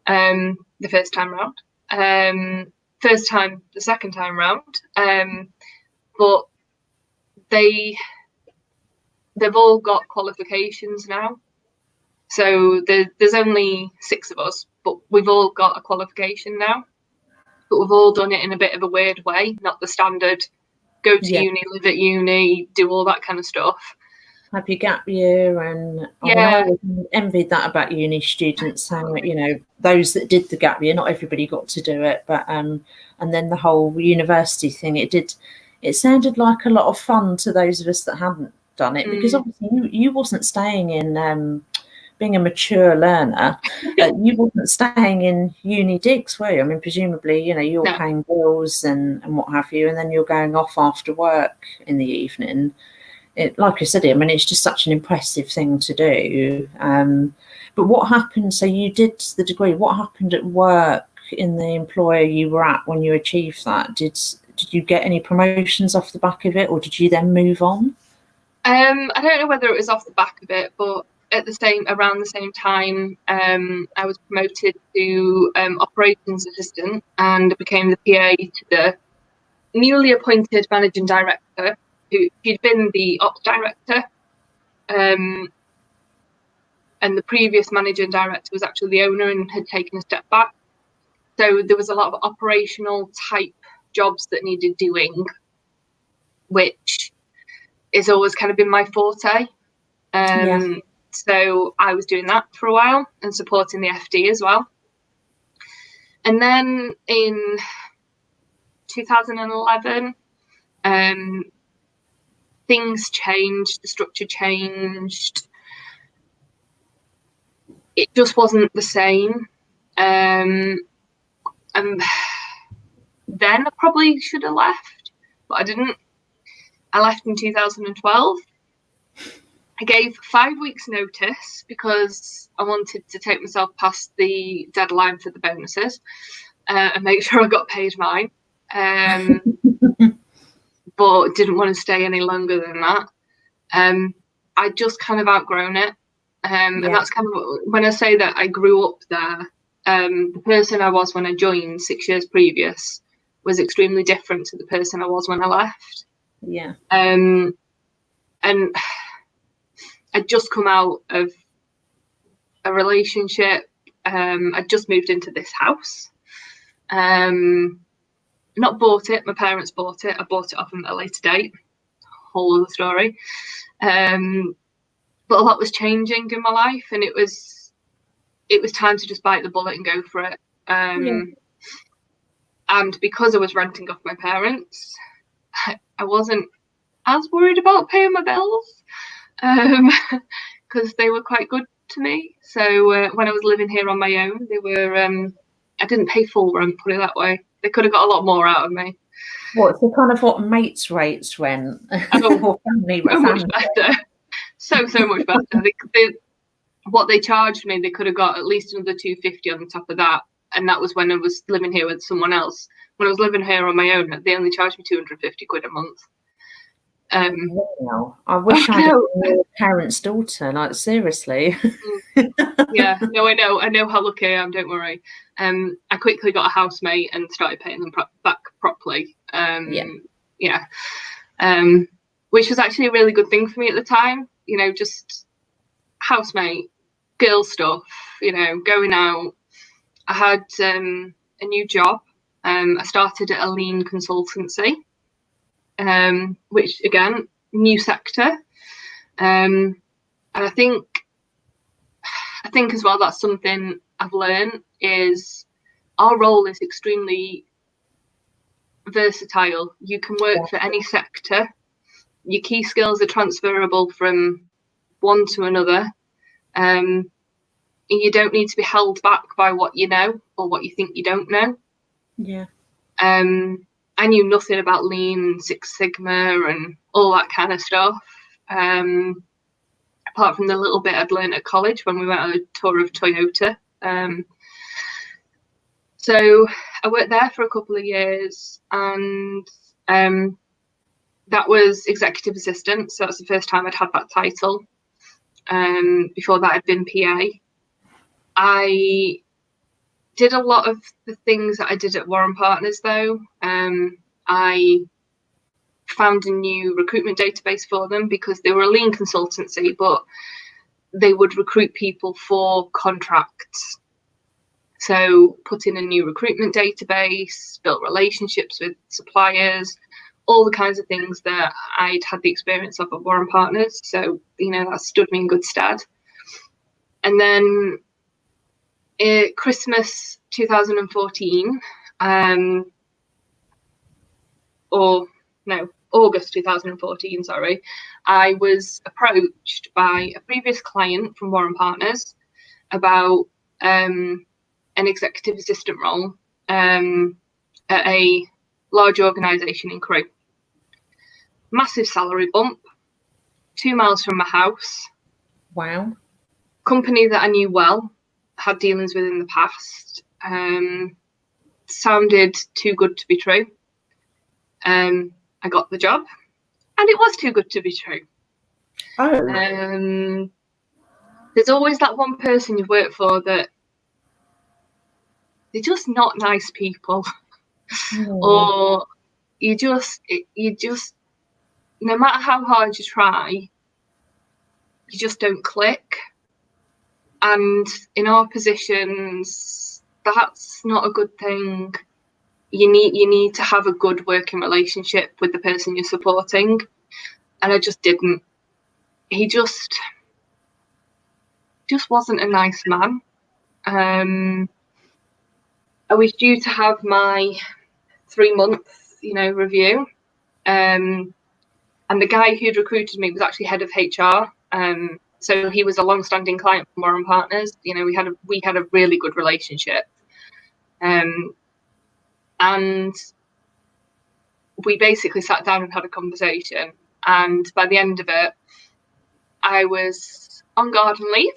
the first time round. The second time round. But they've all got qualifications now. So there's only 6 of us, but we've all got a qualification now. But we've all done it in a bit of a weird way, not the standard go to uni, live at uni, do all that kind of stuff. Have your gap year, and I always envied that about uni students, saying those that did the gap year, not everybody got to do it, but and then the whole university thing, it sounded like a lot of fun to those of us that hadn't done it, because obviously you wasn't staying in being a mature learner, you wasn't staying in uni digs, were you? I mean, presumably, you're paying bills and what have you, and then you're going off after work in the evening. Like I said, I mean, it's just such an impressive thing to do. But what happened? So you did the degree. What happened at work in the employer you were at when you achieved that? Did you get any promotions off the back of it, or did you then move on? I don't know whether it was off the back of it, but around the same time, I was promoted to operations assistant and became the PA to the newly appointed managing director, who'd been the ops director, and the previous managing director was actually the owner and had taken a step back. So there was a lot of operational type jobs that needed doing, which is always kind of been my forte. So I was doing that for a while and supporting the FD as well. And then in 2011, things changed, the structure changed. It just wasn't the same. And then I probably should have left, but I didn't. I left in 2012. I gave 5 weeks notice because I wanted to take myself past the deadline for the bonuses and make sure I got paid mine. But didn't want to stay any longer than that. I just kind of outgrown it. And that's kind of when I say that I grew up there, the person I was when I joined 6 years previous was extremely different to the person I was when I left. Yeah. And I'd just come out of a relationship. I'd just moved into this house. Not bought it. My parents bought it. I bought it off them at a later date. Whole other story. But a lot was changing in my life, and it was time to just bite the bullet and go for it. And because I was renting off my parents, I wasn't as worried about paying my bills because they were quite good to me. So when I was living here on my own, they were. I didn't pay full rent, put it that way. They could have got a lot more out of me. What, so kind of what mates rates rent? Or family much better. So much better. What they charged me, they could have got at least another $250 on top of that, and that was when I was living here with someone else. When I was living here on my own, they only charged me £250 a month. Wow. I wish I had been your parents' daughter. Like, seriously. Yeah, no, I know how lucky I am. Don't worry. I quickly got a housemate and started paying them back properly. Which was actually a really good thing for me at the time. Just housemate, girl stuff. Going out. I had a new job. I started at a lean consultancy, which again, new sector. And I think as well, that's something I've learned is our role is extremely versatile. You can work for any sector. Your key skills are transferable from one to another. You don't need to be held back by what you know or what you think you don't know. Yeah. I knew nothing about Lean, Six Sigma, and all that kind of stuff. Apart from the little bit I'd learned at college when we went on a tour of Toyota. So I worked there for a couple of years, and that was executive assistant. So that's the first time I'd had that title. Before that, I'd been PA. I did a lot of the things that I did at Warren Partners, though. I found a new recruitment database for them because they were a lean consultancy, but they would recruit people for contracts. So put in a new recruitment database, built relationships with suppliers, all the kinds of things that I'd had the experience of at Warren Partners. So, that stood me in good stead. And then Christmas 2014, August 2014, sorry, I was approached by a previous client from Warren Partners about an executive assistant role at a large organisation in Crewe. Massive salary bump, 2 miles from my house. Wow. Company that I knew well, had dealings with in the past. Sounded too good to be true. I got the job, and it was too good to be true. Oh. There's always that one person you've worked for that they're just not nice people. Or you just, no matter how hard you try, you just don't click. And in our positions, that's not a good thing. You need to have a good working relationship with the person you're supporting. And I just didn't. He just wasn't a nice man. I was due to have my 3-month, review. And the guy who'd recruited me was actually head of HR. So he was a long-standing client from Warren Partners. We had a really good relationship. And we basically sat down and had a conversation. And by the end of it, I was on garden leave.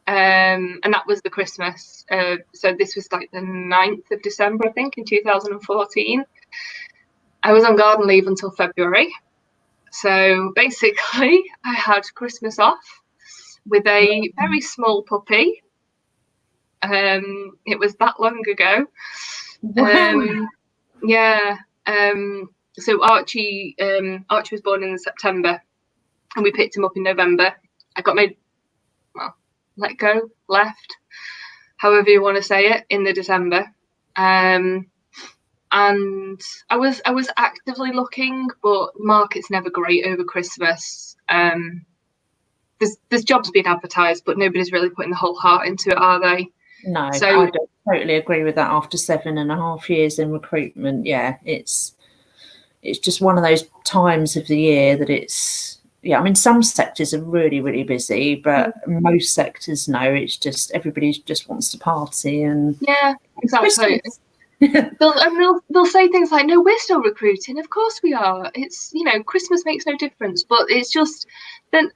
And that was the Christmas. So this was like the 9th of December, I think, in 2014. I was on garden leave until February. So basically, I had Christmas off with a very small puppy. It was that long ago. Wow. So Archie was born in September, and we picked him up in November. I got left, however you want to say it, in the December. And I was actively looking, but the market's never great over Christmas. There's jobs being advertised, but nobody's really putting the whole heart into it, are they? No, so, I don't totally agree with that. After 7.5 years in recruitment, it's just one of those times of the year that it's, I mean, some sectors are really, really busy, but most sectors, no, it's just everybody just wants to party. And yeah, exactly. They'll say things like, no, we're still recruiting. Of course we are. It's, Christmas makes no difference. But it's just, then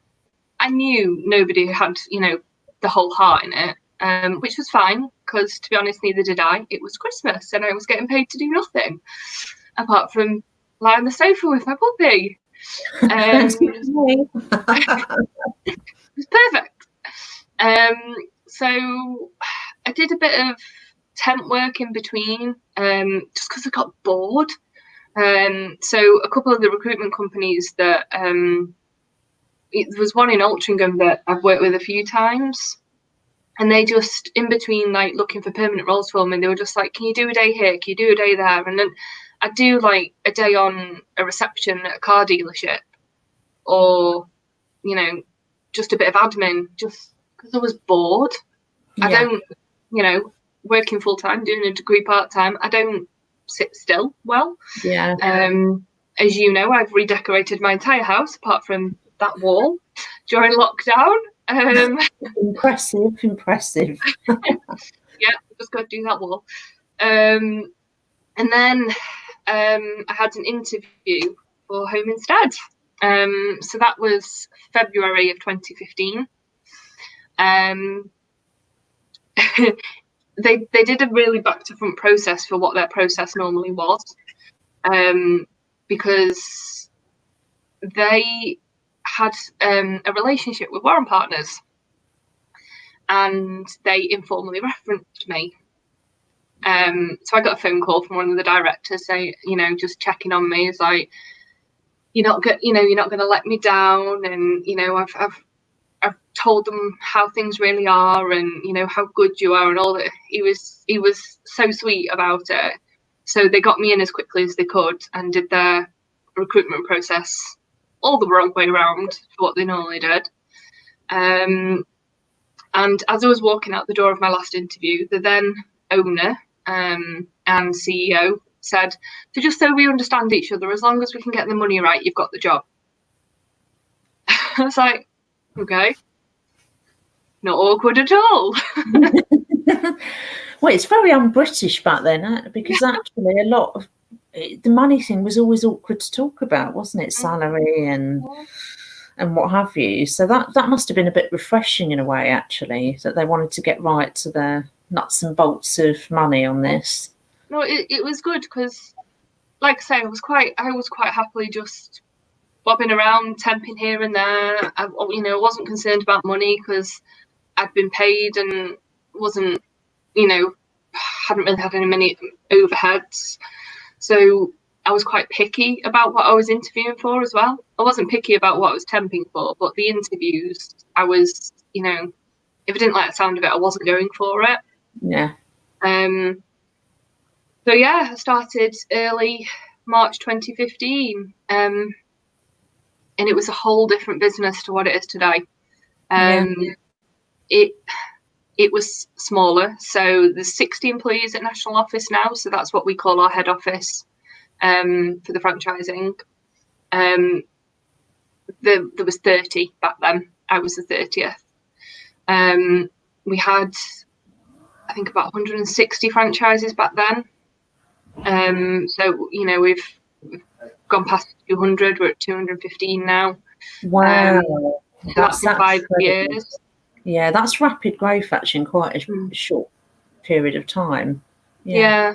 I knew nobody had, the whole heart in it, which was fine, because to be honest, neither did I. It was Christmas and I was getting paid to do nothing apart from lie on the sofa with my puppy. It was perfect. So I did a bit of temp work in between, just because I got bored. So a couple of the recruitment companies that there was one in Altrincham that I've worked with a few times, and they just, in between like looking for permanent roles for me, they were just like, can you do a day here, can you do a day there? And then I'd do like a day on a reception at a car dealership, or just a bit of admin, just because I was bored. I don't, working full time, doing a degree part time, I don't sit still well. As you know, I've redecorated my entire house apart from that wall during lockdown. Impressive. Just got to do that wall. And then I had an interview for Home Instead. So that was February of 2015. They did a really back to front process for what their process normally was, because they had a relationship with Warren Partners, and they informally referenced me. So I got a phone call from one of the directors saying, just checking on me. It's like, you're not going to let me down, and I've told them how things really are, and how good you are, and all that. He was so sweet about it. So they got me in as quickly as they could and did their recruitment process all the wrong way around for what they normally did. And as I was walking out the door of my last interview, the then owner and CEO said, "So just so we understand each other, as long as we can get the money right, you've got the job." I was like, okay, not awkward at all. Well, it's very un-British back then, because actually a lot of the money thing was always awkward to talk about, wasn't it? Salary and what have you. So that must have been a bit refreshing in a way, actually, that they wanted to get right to the nuts and bolts of money on this. No, it was good because, like I say, I was quite happily just bobbing around, temping here and there. I wasn't concerned about money because I'd been paid and wasn't, hadn't really had any many overheads. So I was quite picky about what I was interviewing for as well. I wasn't picky about what I was temping for, but the interviews, I was, if I didn't like the sound of it, I wasn't going for it. Yeah. So yeah, I started early March 2015, and it was a whole different business to what it is today. It was smaller, so there's 60 employees at national office now, so that's what we call our head office for the franchising. There was 30 back then. I was the 30th. We had, I think, about 160 franchises back then. So we've gone past 200. We're at 215 now. Wow, that's in 5 years. Yeah, that's rapid growth actually in quite a short period of time. Yeah,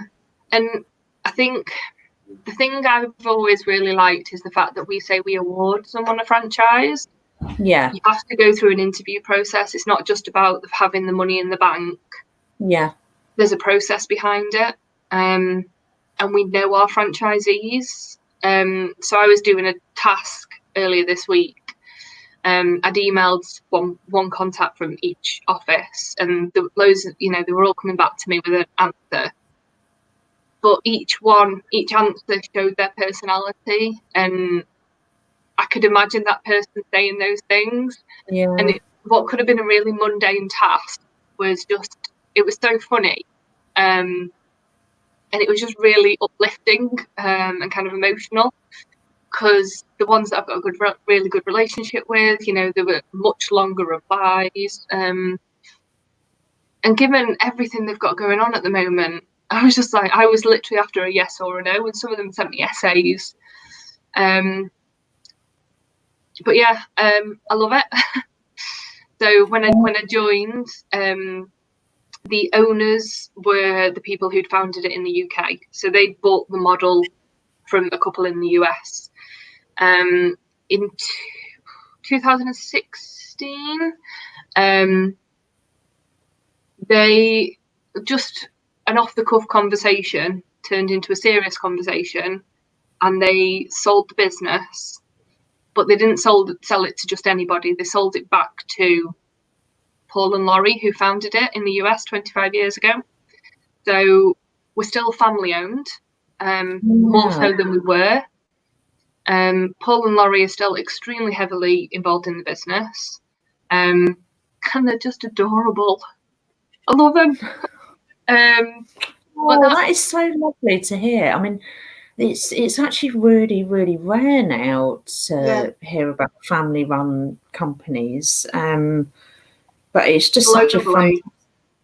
and I think the thing I've always really liked is the fact that we say we award someone a franchise. Yeah, you have to go through an interview process. It's not just about having the money in the bank. Yeah, there's a process behind it, and we know our franchisees. So I was doing a task earlier this week. I'd emailed one contact from each office, and there were loads of, they were all coming back to me with an answer. But each answer showed their personality, and I could imagine that person saying those things. Yeah. And what could have been a really mundane task was it was so funny. And it was just really uplifting and kind of emotional. Because the ones that I've got a really good relationship with, they were much longer replies. And given everything they've got going on at the moment, I was just like, I was literally after a yes or a no, and some of them sent me essays. But yeah, I love it. So when I joined, the owners were the people who'd founded it in the UK. So they bought the model from a couple in the US. In 2016, they just an off-the-cuff conversation turned into a serious conversation, and they sold the business, but they didn't sell it to just anybody. They sold it back to Paul and Laurie, who founded it in the US 25 years ago. So we're still family owned, more so than we were. Paul and Laurie are still extremely heavily involved in the business, and they're just adorable. I love them. That is so lovely to hear. I mean, it's actually really, really rare now to hear about family-run companies. But it's just such a fun.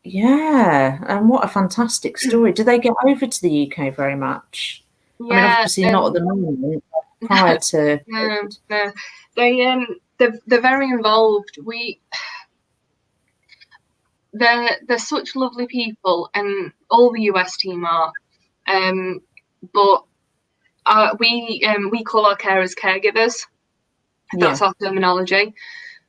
Yeah, and what a fantastic story. Do they get over to the UK very much? I mean, obviously not at the moment, but prior to. No. They're very involved. They're such lovely people, and all the US team are. But we call our carers caregivers. That's our terminology.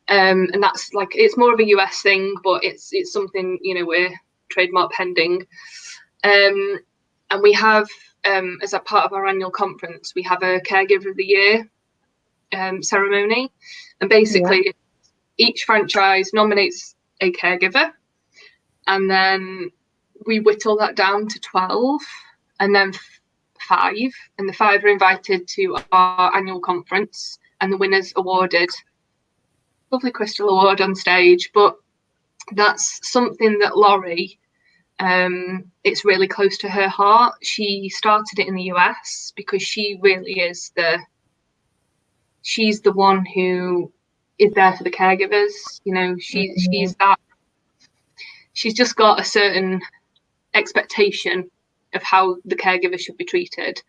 And that's like, it's more of a US thing, but it's something, you know, we're trademark pending. And we have, as a part of our annual conference, we have a caregiver of the year ceremony, and basically each franchise nominates a caregiver, and then we whittle that down to 12, and then 5, and the 5 are invited to our annual conference, and the winners awarded lovely crystal award on stage. But that's something that Laurie, it's really close to her heart. She started it in the US because she really is she's the one who is there for the caregivers. You know, she's just got a certain expectation of how the caregiver should be treated.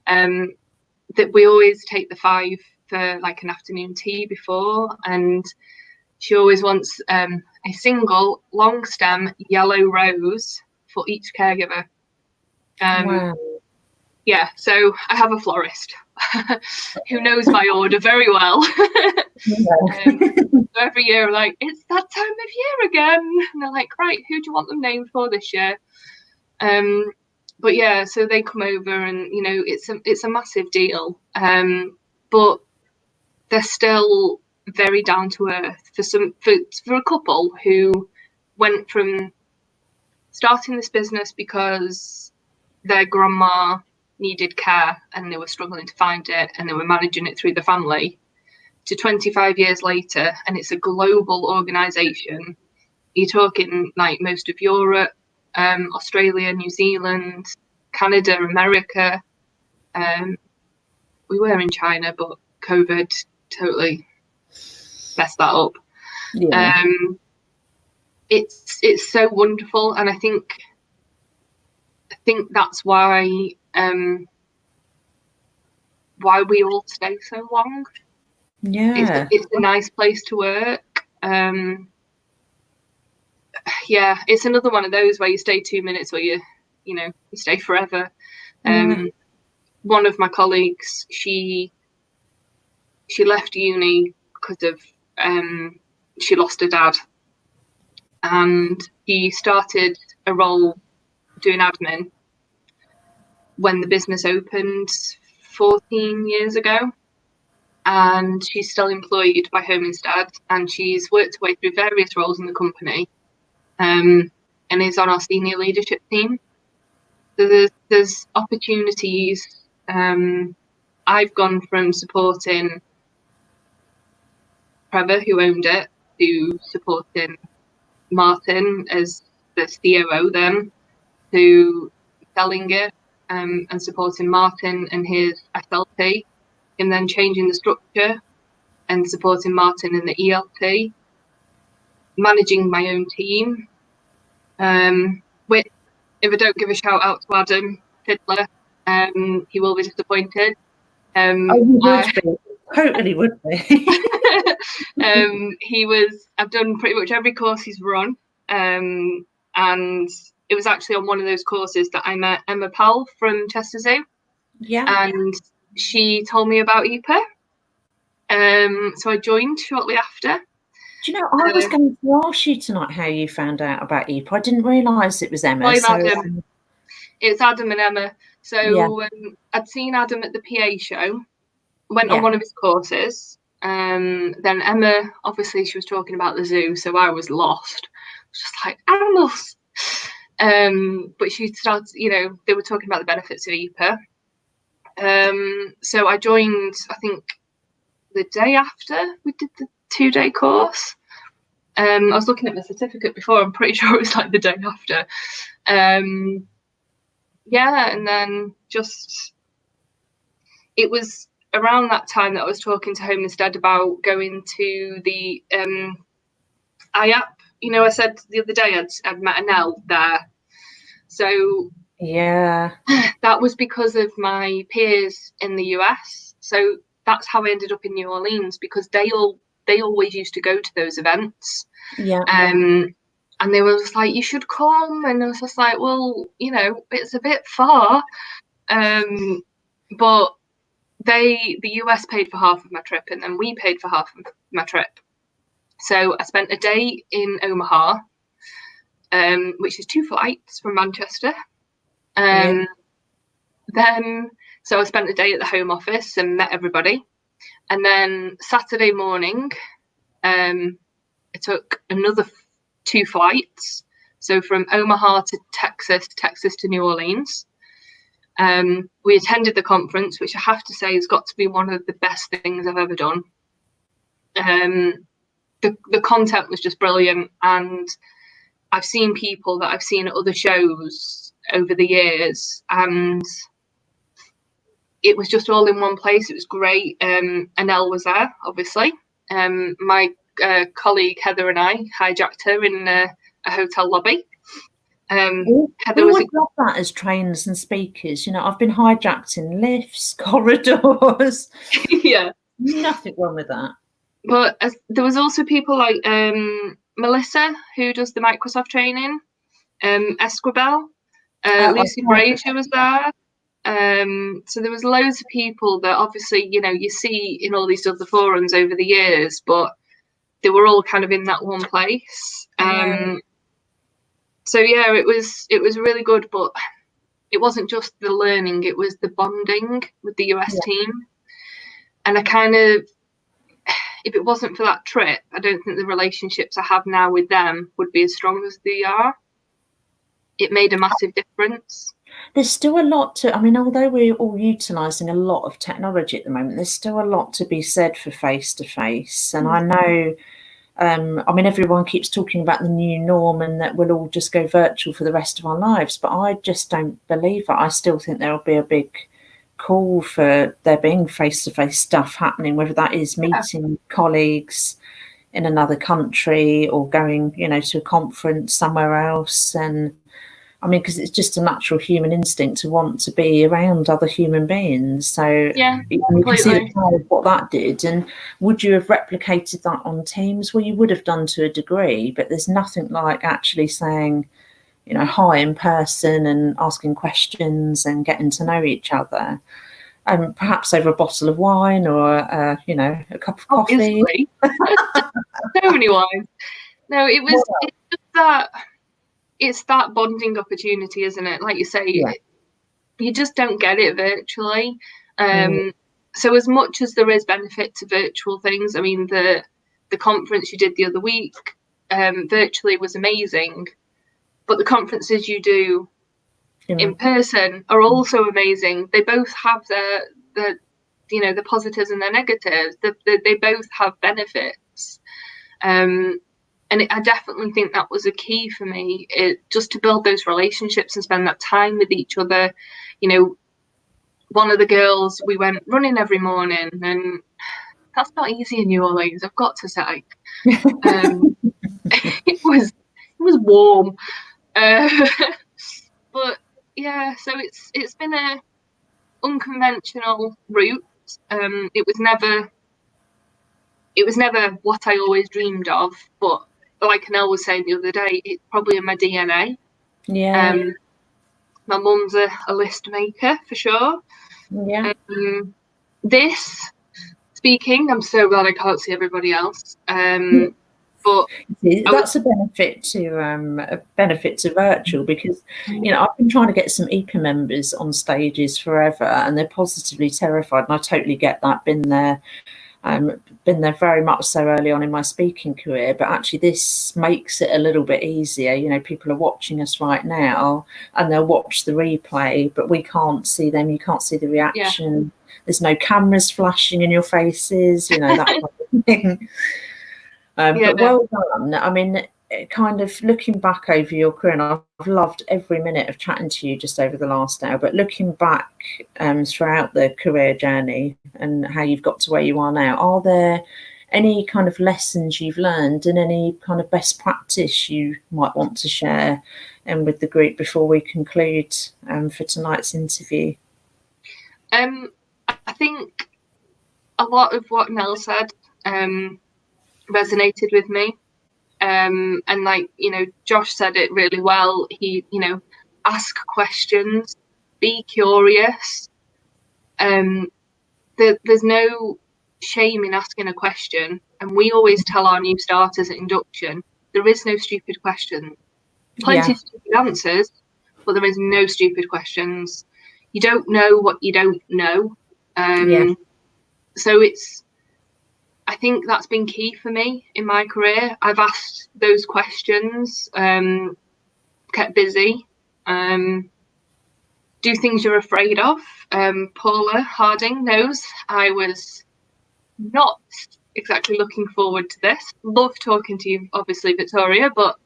That we always take the 5 for like an afternoon tea before, and she always wants a single long stem yellow rose for each caregiver. Wow. Yeah, so I have a florist who knows my order very well. So every year I'm like, it's that time of year again, and they're like, right, who do you want them named for this year? But yeah, so they come over, and you know, it's a massive deal. But they're still very down to earth for a couple who went from starting this business because their grandma needed care and they were struggling to find it, and they were managing it through the family, to 25 years later, and it's a global organization. You're talking like most of Europe, Australia, New Zealand, Canada, America. We were in China, but COVID totally messed that up. Yeah. It's so wonderful, and I think that's why we all stay so long. Yeah. It's a nice place to work. Yeah, it's another one of those where you stay 2 minutes, or you stay forever. One of my colleagues, she left uni because of she lost her dad, and she started a role doing admin when the business opened 14 years ago, and she's still employed by Home Instead, and she's worked her way through various roles in the company, and is on our senior leadership team. So there's opportunities. I've gone from supporting Trevor, who owned it, to supporting Martin as the COO then, to selling it, and supporting Martin and his SLT, and then changing the structure and supporting Martin in the ELT, managing my own team. Which, if I don't give a shout out to Adam Fiddler, he will be disappointed. He would be. Totally would be. I've done pretty much every course he's run, and it was actually on one of those courses that I met Emma Powell from Chester Zoo. Yeah. And she told me about EPAA. So I joined shortly after. Do you know, I was going to ask you tonight how you found out about EPAA. I didn't realise it was Emma. It's Adam and Emma. So I'd seen Adam at the PA show, went on one of his courses. Then Emma, obviously, she was talking about the zoo, so I was lost. Just like, animals. But she started, they were talking about the benefits of EPAA. So I joined, I think, the day after we did the 2-day course. I was looking at my certificate before, I'm pretty sure it was like the day after. And then it was around that time that I was talking to Home Instead about going to the IAP. I said the other day I'd met Anel there. So Yeah. That was because of my peers in the US. So that's how I ended up in New Orleans, because they always used to go to those events. Yeah. And they were just like, you should come. And I was just like, well, it's a bit far. But the US paid for half of my trip, and then we paid for half of my trip. So I spent a day in Omaha, which is 2 flights from Manchester. Yeah. Then, so I spent a day at the Home Office and met everybody. And then Saturday morning, I took another 2 flights. So from Omaha to Texas to New Orleans. We attended the conference, which I have to say has got to be one of the best things I've ever done. The content was just brilliant, and I've seen people that I've seen at other shows over the years, and it was just all in one place. It was great. Anel was there, obviously. My colleague Heather and I hijacked her in a hotel lobby. We always love that as trainers and speakers. I've been hijacked in lifts, corridors. Yeah. Nothing wrong with that. But there was also people like Melissa, who does the Microsoft training, Esquibel, Lucy Brazier was there. So there was loads of people that obviously, you see in all these other forums over the years, but they were all kind of in that one place. So yeah, it was really good, but it wasn't just the learning, it was the bonding with the US team. And I kind of, if it wasn't for that trip, I don't think the relationships I have now with them would be as strong as they are. It made a massive difference. There's still a lot to, although we're all utilising a lot of technology at the moment, there's still a lot to be said for face-to-face. And I know, everyone keeps talking about the new norm and that we'll all just go virtual for the rest of our lives, but I just don't believe it. I still think there'll be a big call for there being face-to-face stuff happening, whether that is meeting colleagues in another country or going, to a conference somewhere else. And because it's just a natural human instinct to want to be around other human beings. So you can see the power of what that did. And would you have replicated that on Teams? Well, you would have done to a degree, but there's nothing like actually saying, hi in person and asking questions and getting to know each other. Perhaps over a bottle of wine or, a cup of coffee. So many wines. No, it's just that. It's that bonding opportunity, isn't it? Like you say, you just don't get it virtually. So as much as there is benefit to virtual things, the conference you did the other week virtually was amazing, but the conferences you do in person are also amazing. They both have the positives and their negatives. They both have benefits. And I definitely think that was a key for me, just to build those relationships and spend that time with each other. One of the girls, we went running every morning, and that's not easy in New Orleans, I've got to say. It was warm, but yeah. So it's been a unconventional route. It was never what I always dreamed of, but like Anel was saying the other day, it's probably in my DNA. Yeah. My mum's a list maker for sure. Yeah. Speaking, I'm so glad I can't see everybody else. But that's a benefit to virtual, because I've been trying to get some EPAA members on stages forever, and they're positively terrified. And I totally get that. Been there very much so early on in my speaking career, but actually this makes it a little bit easier. People are watching us right now and they'll watch the replay, but we can't see them. You can't see the reaction. There's no cameras flashing in your faces, that kind of thing. But well done. Kind of looking back over your career, and I've loved every minute of chatting to you just over the last hour, but looking back throughout the career journey and how you've got to where you are now, are there any kind of lessons you've learned and any kind of best practice you might want to share with the group before we conclude for tonight's interview. I think a lot of what Nell said resonated with me. And like, Josh said it really well. He, ask questions, be curious. There's no shame in asking a question. And we always tell our new starters at induction, there is no stupid question. Plenty of stupid answers, but there is no stupid questions. You don't know what you don't know. So I think that's been key for me in my career. I've asked those questions, kept busy, do things you're afraid of. Paula Harding knows I was not exactly looking forward to this. Love talking to you, obviously, Victoria, but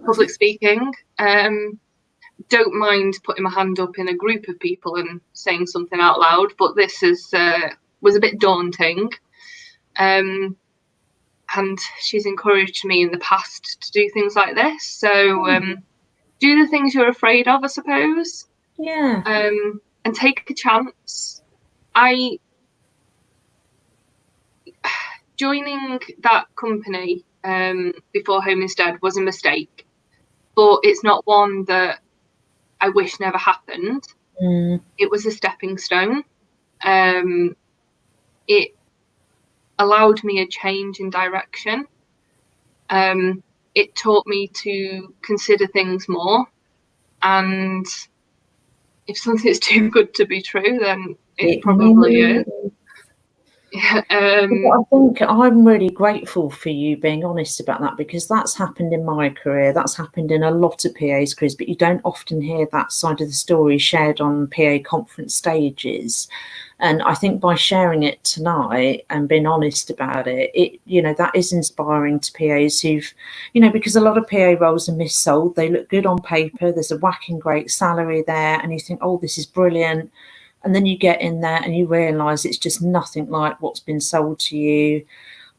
public speaking, don't mind putting my hand up in a group of people and saying something out loud, but this was a bit daunting. And she's encouraged me in the past to do things like this. So do the things you're afraid of, I suppose. Yeah. And take a chance. Joining that company before Home Instead was a mistake, but it's not one that I wish never happened. It was a stepping stone. It allowed me a change in direction. It taught me to consider things more, and if something's too good to be true, then it probably is. Yeah, I think I'm really grateful for you being honest about that, because that's happened in my career, that's happened in a lot of PA's careers, but you don't often hear that side of the story shared on PA conference stages. And I think by sharing it tonight and being honest about it, that is inspiring to PAs who've, because a lot of PA roles are missold. They look good on paper, there's a whacking great salary there, and you think, oh, this is brilliant. And then you get in there and you realise it's just nothing like what's been sold to you.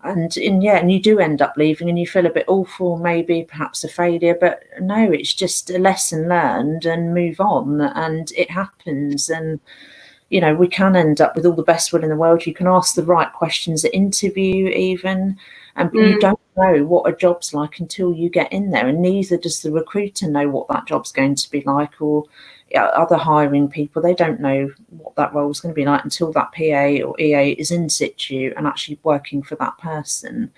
And you do end up leaving and you feel a bit awful, maybe perhaps a failure, but no, it's just a lesson learned and move on, and it happens. And we can end up with all the best will in the world. You can ask the right questions at interview even, but you don't know what a job's like until you get in there, and neither does the recruiter know what that job's going to be like, or other hiring people. They don't know what that role is going to be like until that PA or EA is in situ and actually working for that person.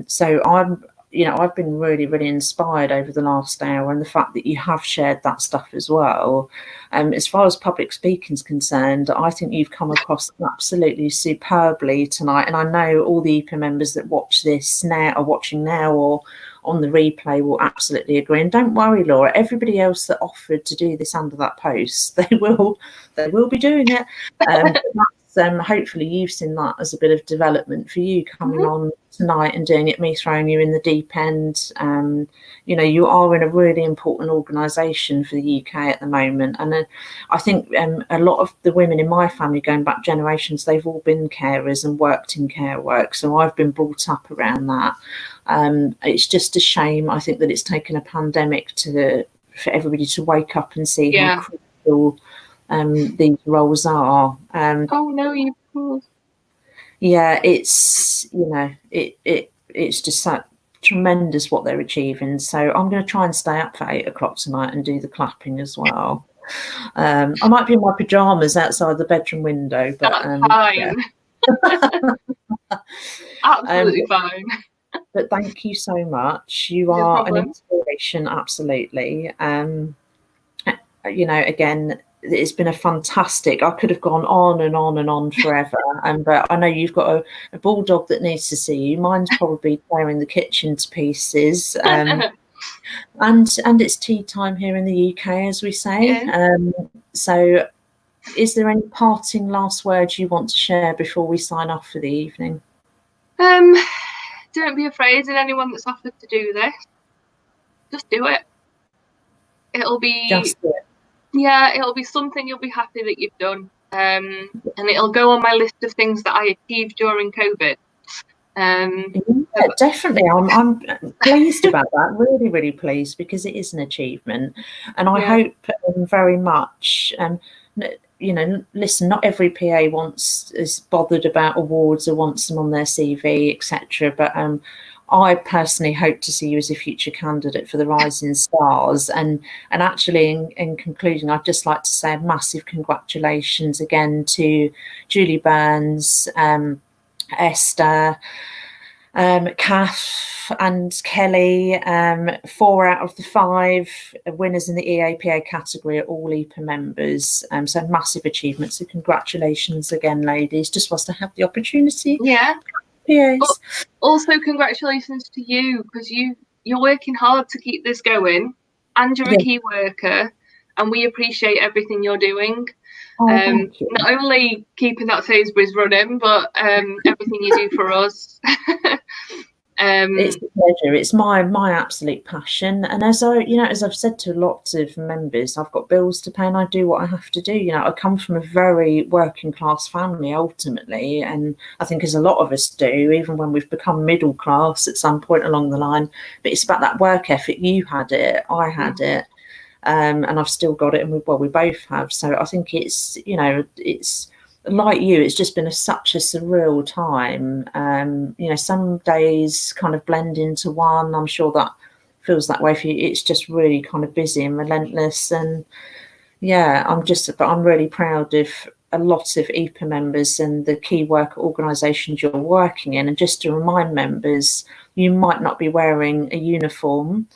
So I've been really, really inspired over the last hour, and the fact that you have shared that stuff as well. As far as public speaking is concerned, I think you've come across absolutely superbly tonight. And I know all the EPAA members that watch this now, are watching now or on the replay, will absolutely agree. And don't worry, Laura, everybody else that offered to do this under that post, they will be doing it. Hopefully you've seen that as a bit of development for you coming on tonight and doing it, me throwing you in the deep end. You are in a really important organisation for the UK at the moment, and I think a lot of the women in my family, going back generations, they've all been carers and worked in care work, so I've been brought up around that. It's just a shame, I think, that it's taken a pandemic for everybody to wake up and see how critical these roles are. It's it's just so tremendous what they're achieving. So I'm going to try and stay up for 8 o'clock tonight and do the clapping as well. I might be in my pajamas outside the bedroom window, but that's fine. Absolutely fine. But thank you so much. You are an inspiration, absolutely. Again, it's been a fantastic. I could have gone on and on and on forever. But I know you've got a bulldog that needs to see you. Mine's probably tearing the kitchen to pieces. And it's tea time here in the UK, as we say. So is there any parting last words you want to share before we sign off for the evening? Don't be afraid, and anyone that's offered to do this, just do it. It'll be just do it. Yeah, it'll be something you'll be happy that you've done. and it'll go on my list of things that I achieved during COVID. Yeah, definitely. I'm pleased about that. Really, really pleased, because it is an achievement, and I hope very much. You know, listen, not every PA is bothered about awards or wants them on their CV, etc. But I personally hope to see you as a future candidate for the Rising Stars. And actually, in concluding, I'd just like to say a massive congratulations again to Julie Burns, Esther, Kath and Kelly. 4 out of the 5 winners in the EPAA category are all EPA members. So massive achievement. So congratulations again, ladies. Just was to have the opportunity. Yeah. PAs. Also, congratulations to you, because you're working hard to keep this going, and you're a key worker, and we appreciate everything you're doing. Thank you. Not only keeping that Sainsbury's running, but everything you do for us. It's a pleasure. It's my absolute passion. And as I've said to lots of members, I've got bills to pay and I do what I have to do. You know, I come from a very working class family ultimately, and I think as a lot of us do, even when we've become middle class at some point along the line. But it's about that work ethic. You had it, I had it, and I've still got it, and we both have. So I think it's like you, it's just been such a surreal time. Some days kind of blend into one. I'm sure that feels that way for you. It's just really kind of busy and relentless. And but I'm really proud of a lot of EPA members and the key worker organisations you're working in. And just to remind members, you might not be wearing a uniform,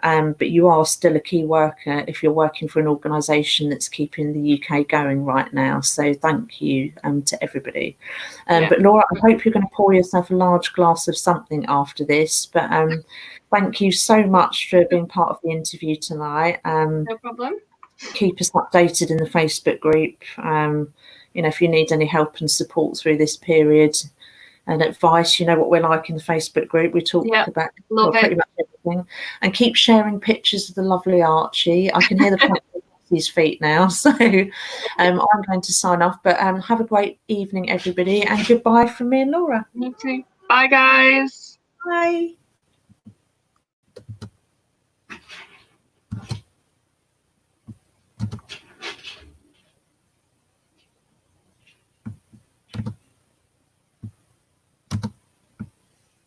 but you are still a key worker if you're working for an organisation that's keeping the UK going right now. So thank you to everybody. But Laura, I hope you're going to pour yourself a large glass of something after this. But thank you so much for being part of the interview tonight. No problem. Keep us updated in the Facebook group. If you need any help and support through this period and advice, you know what we're like in the Facebook group. We talk about pretty much everything, and keep sharing pictures of the lovely Archie. I can hear the his feet now, so I'm going to sign off. But have a great evening, everybody, and goodbye from me and Laura. You too. Bye, guys. Bye.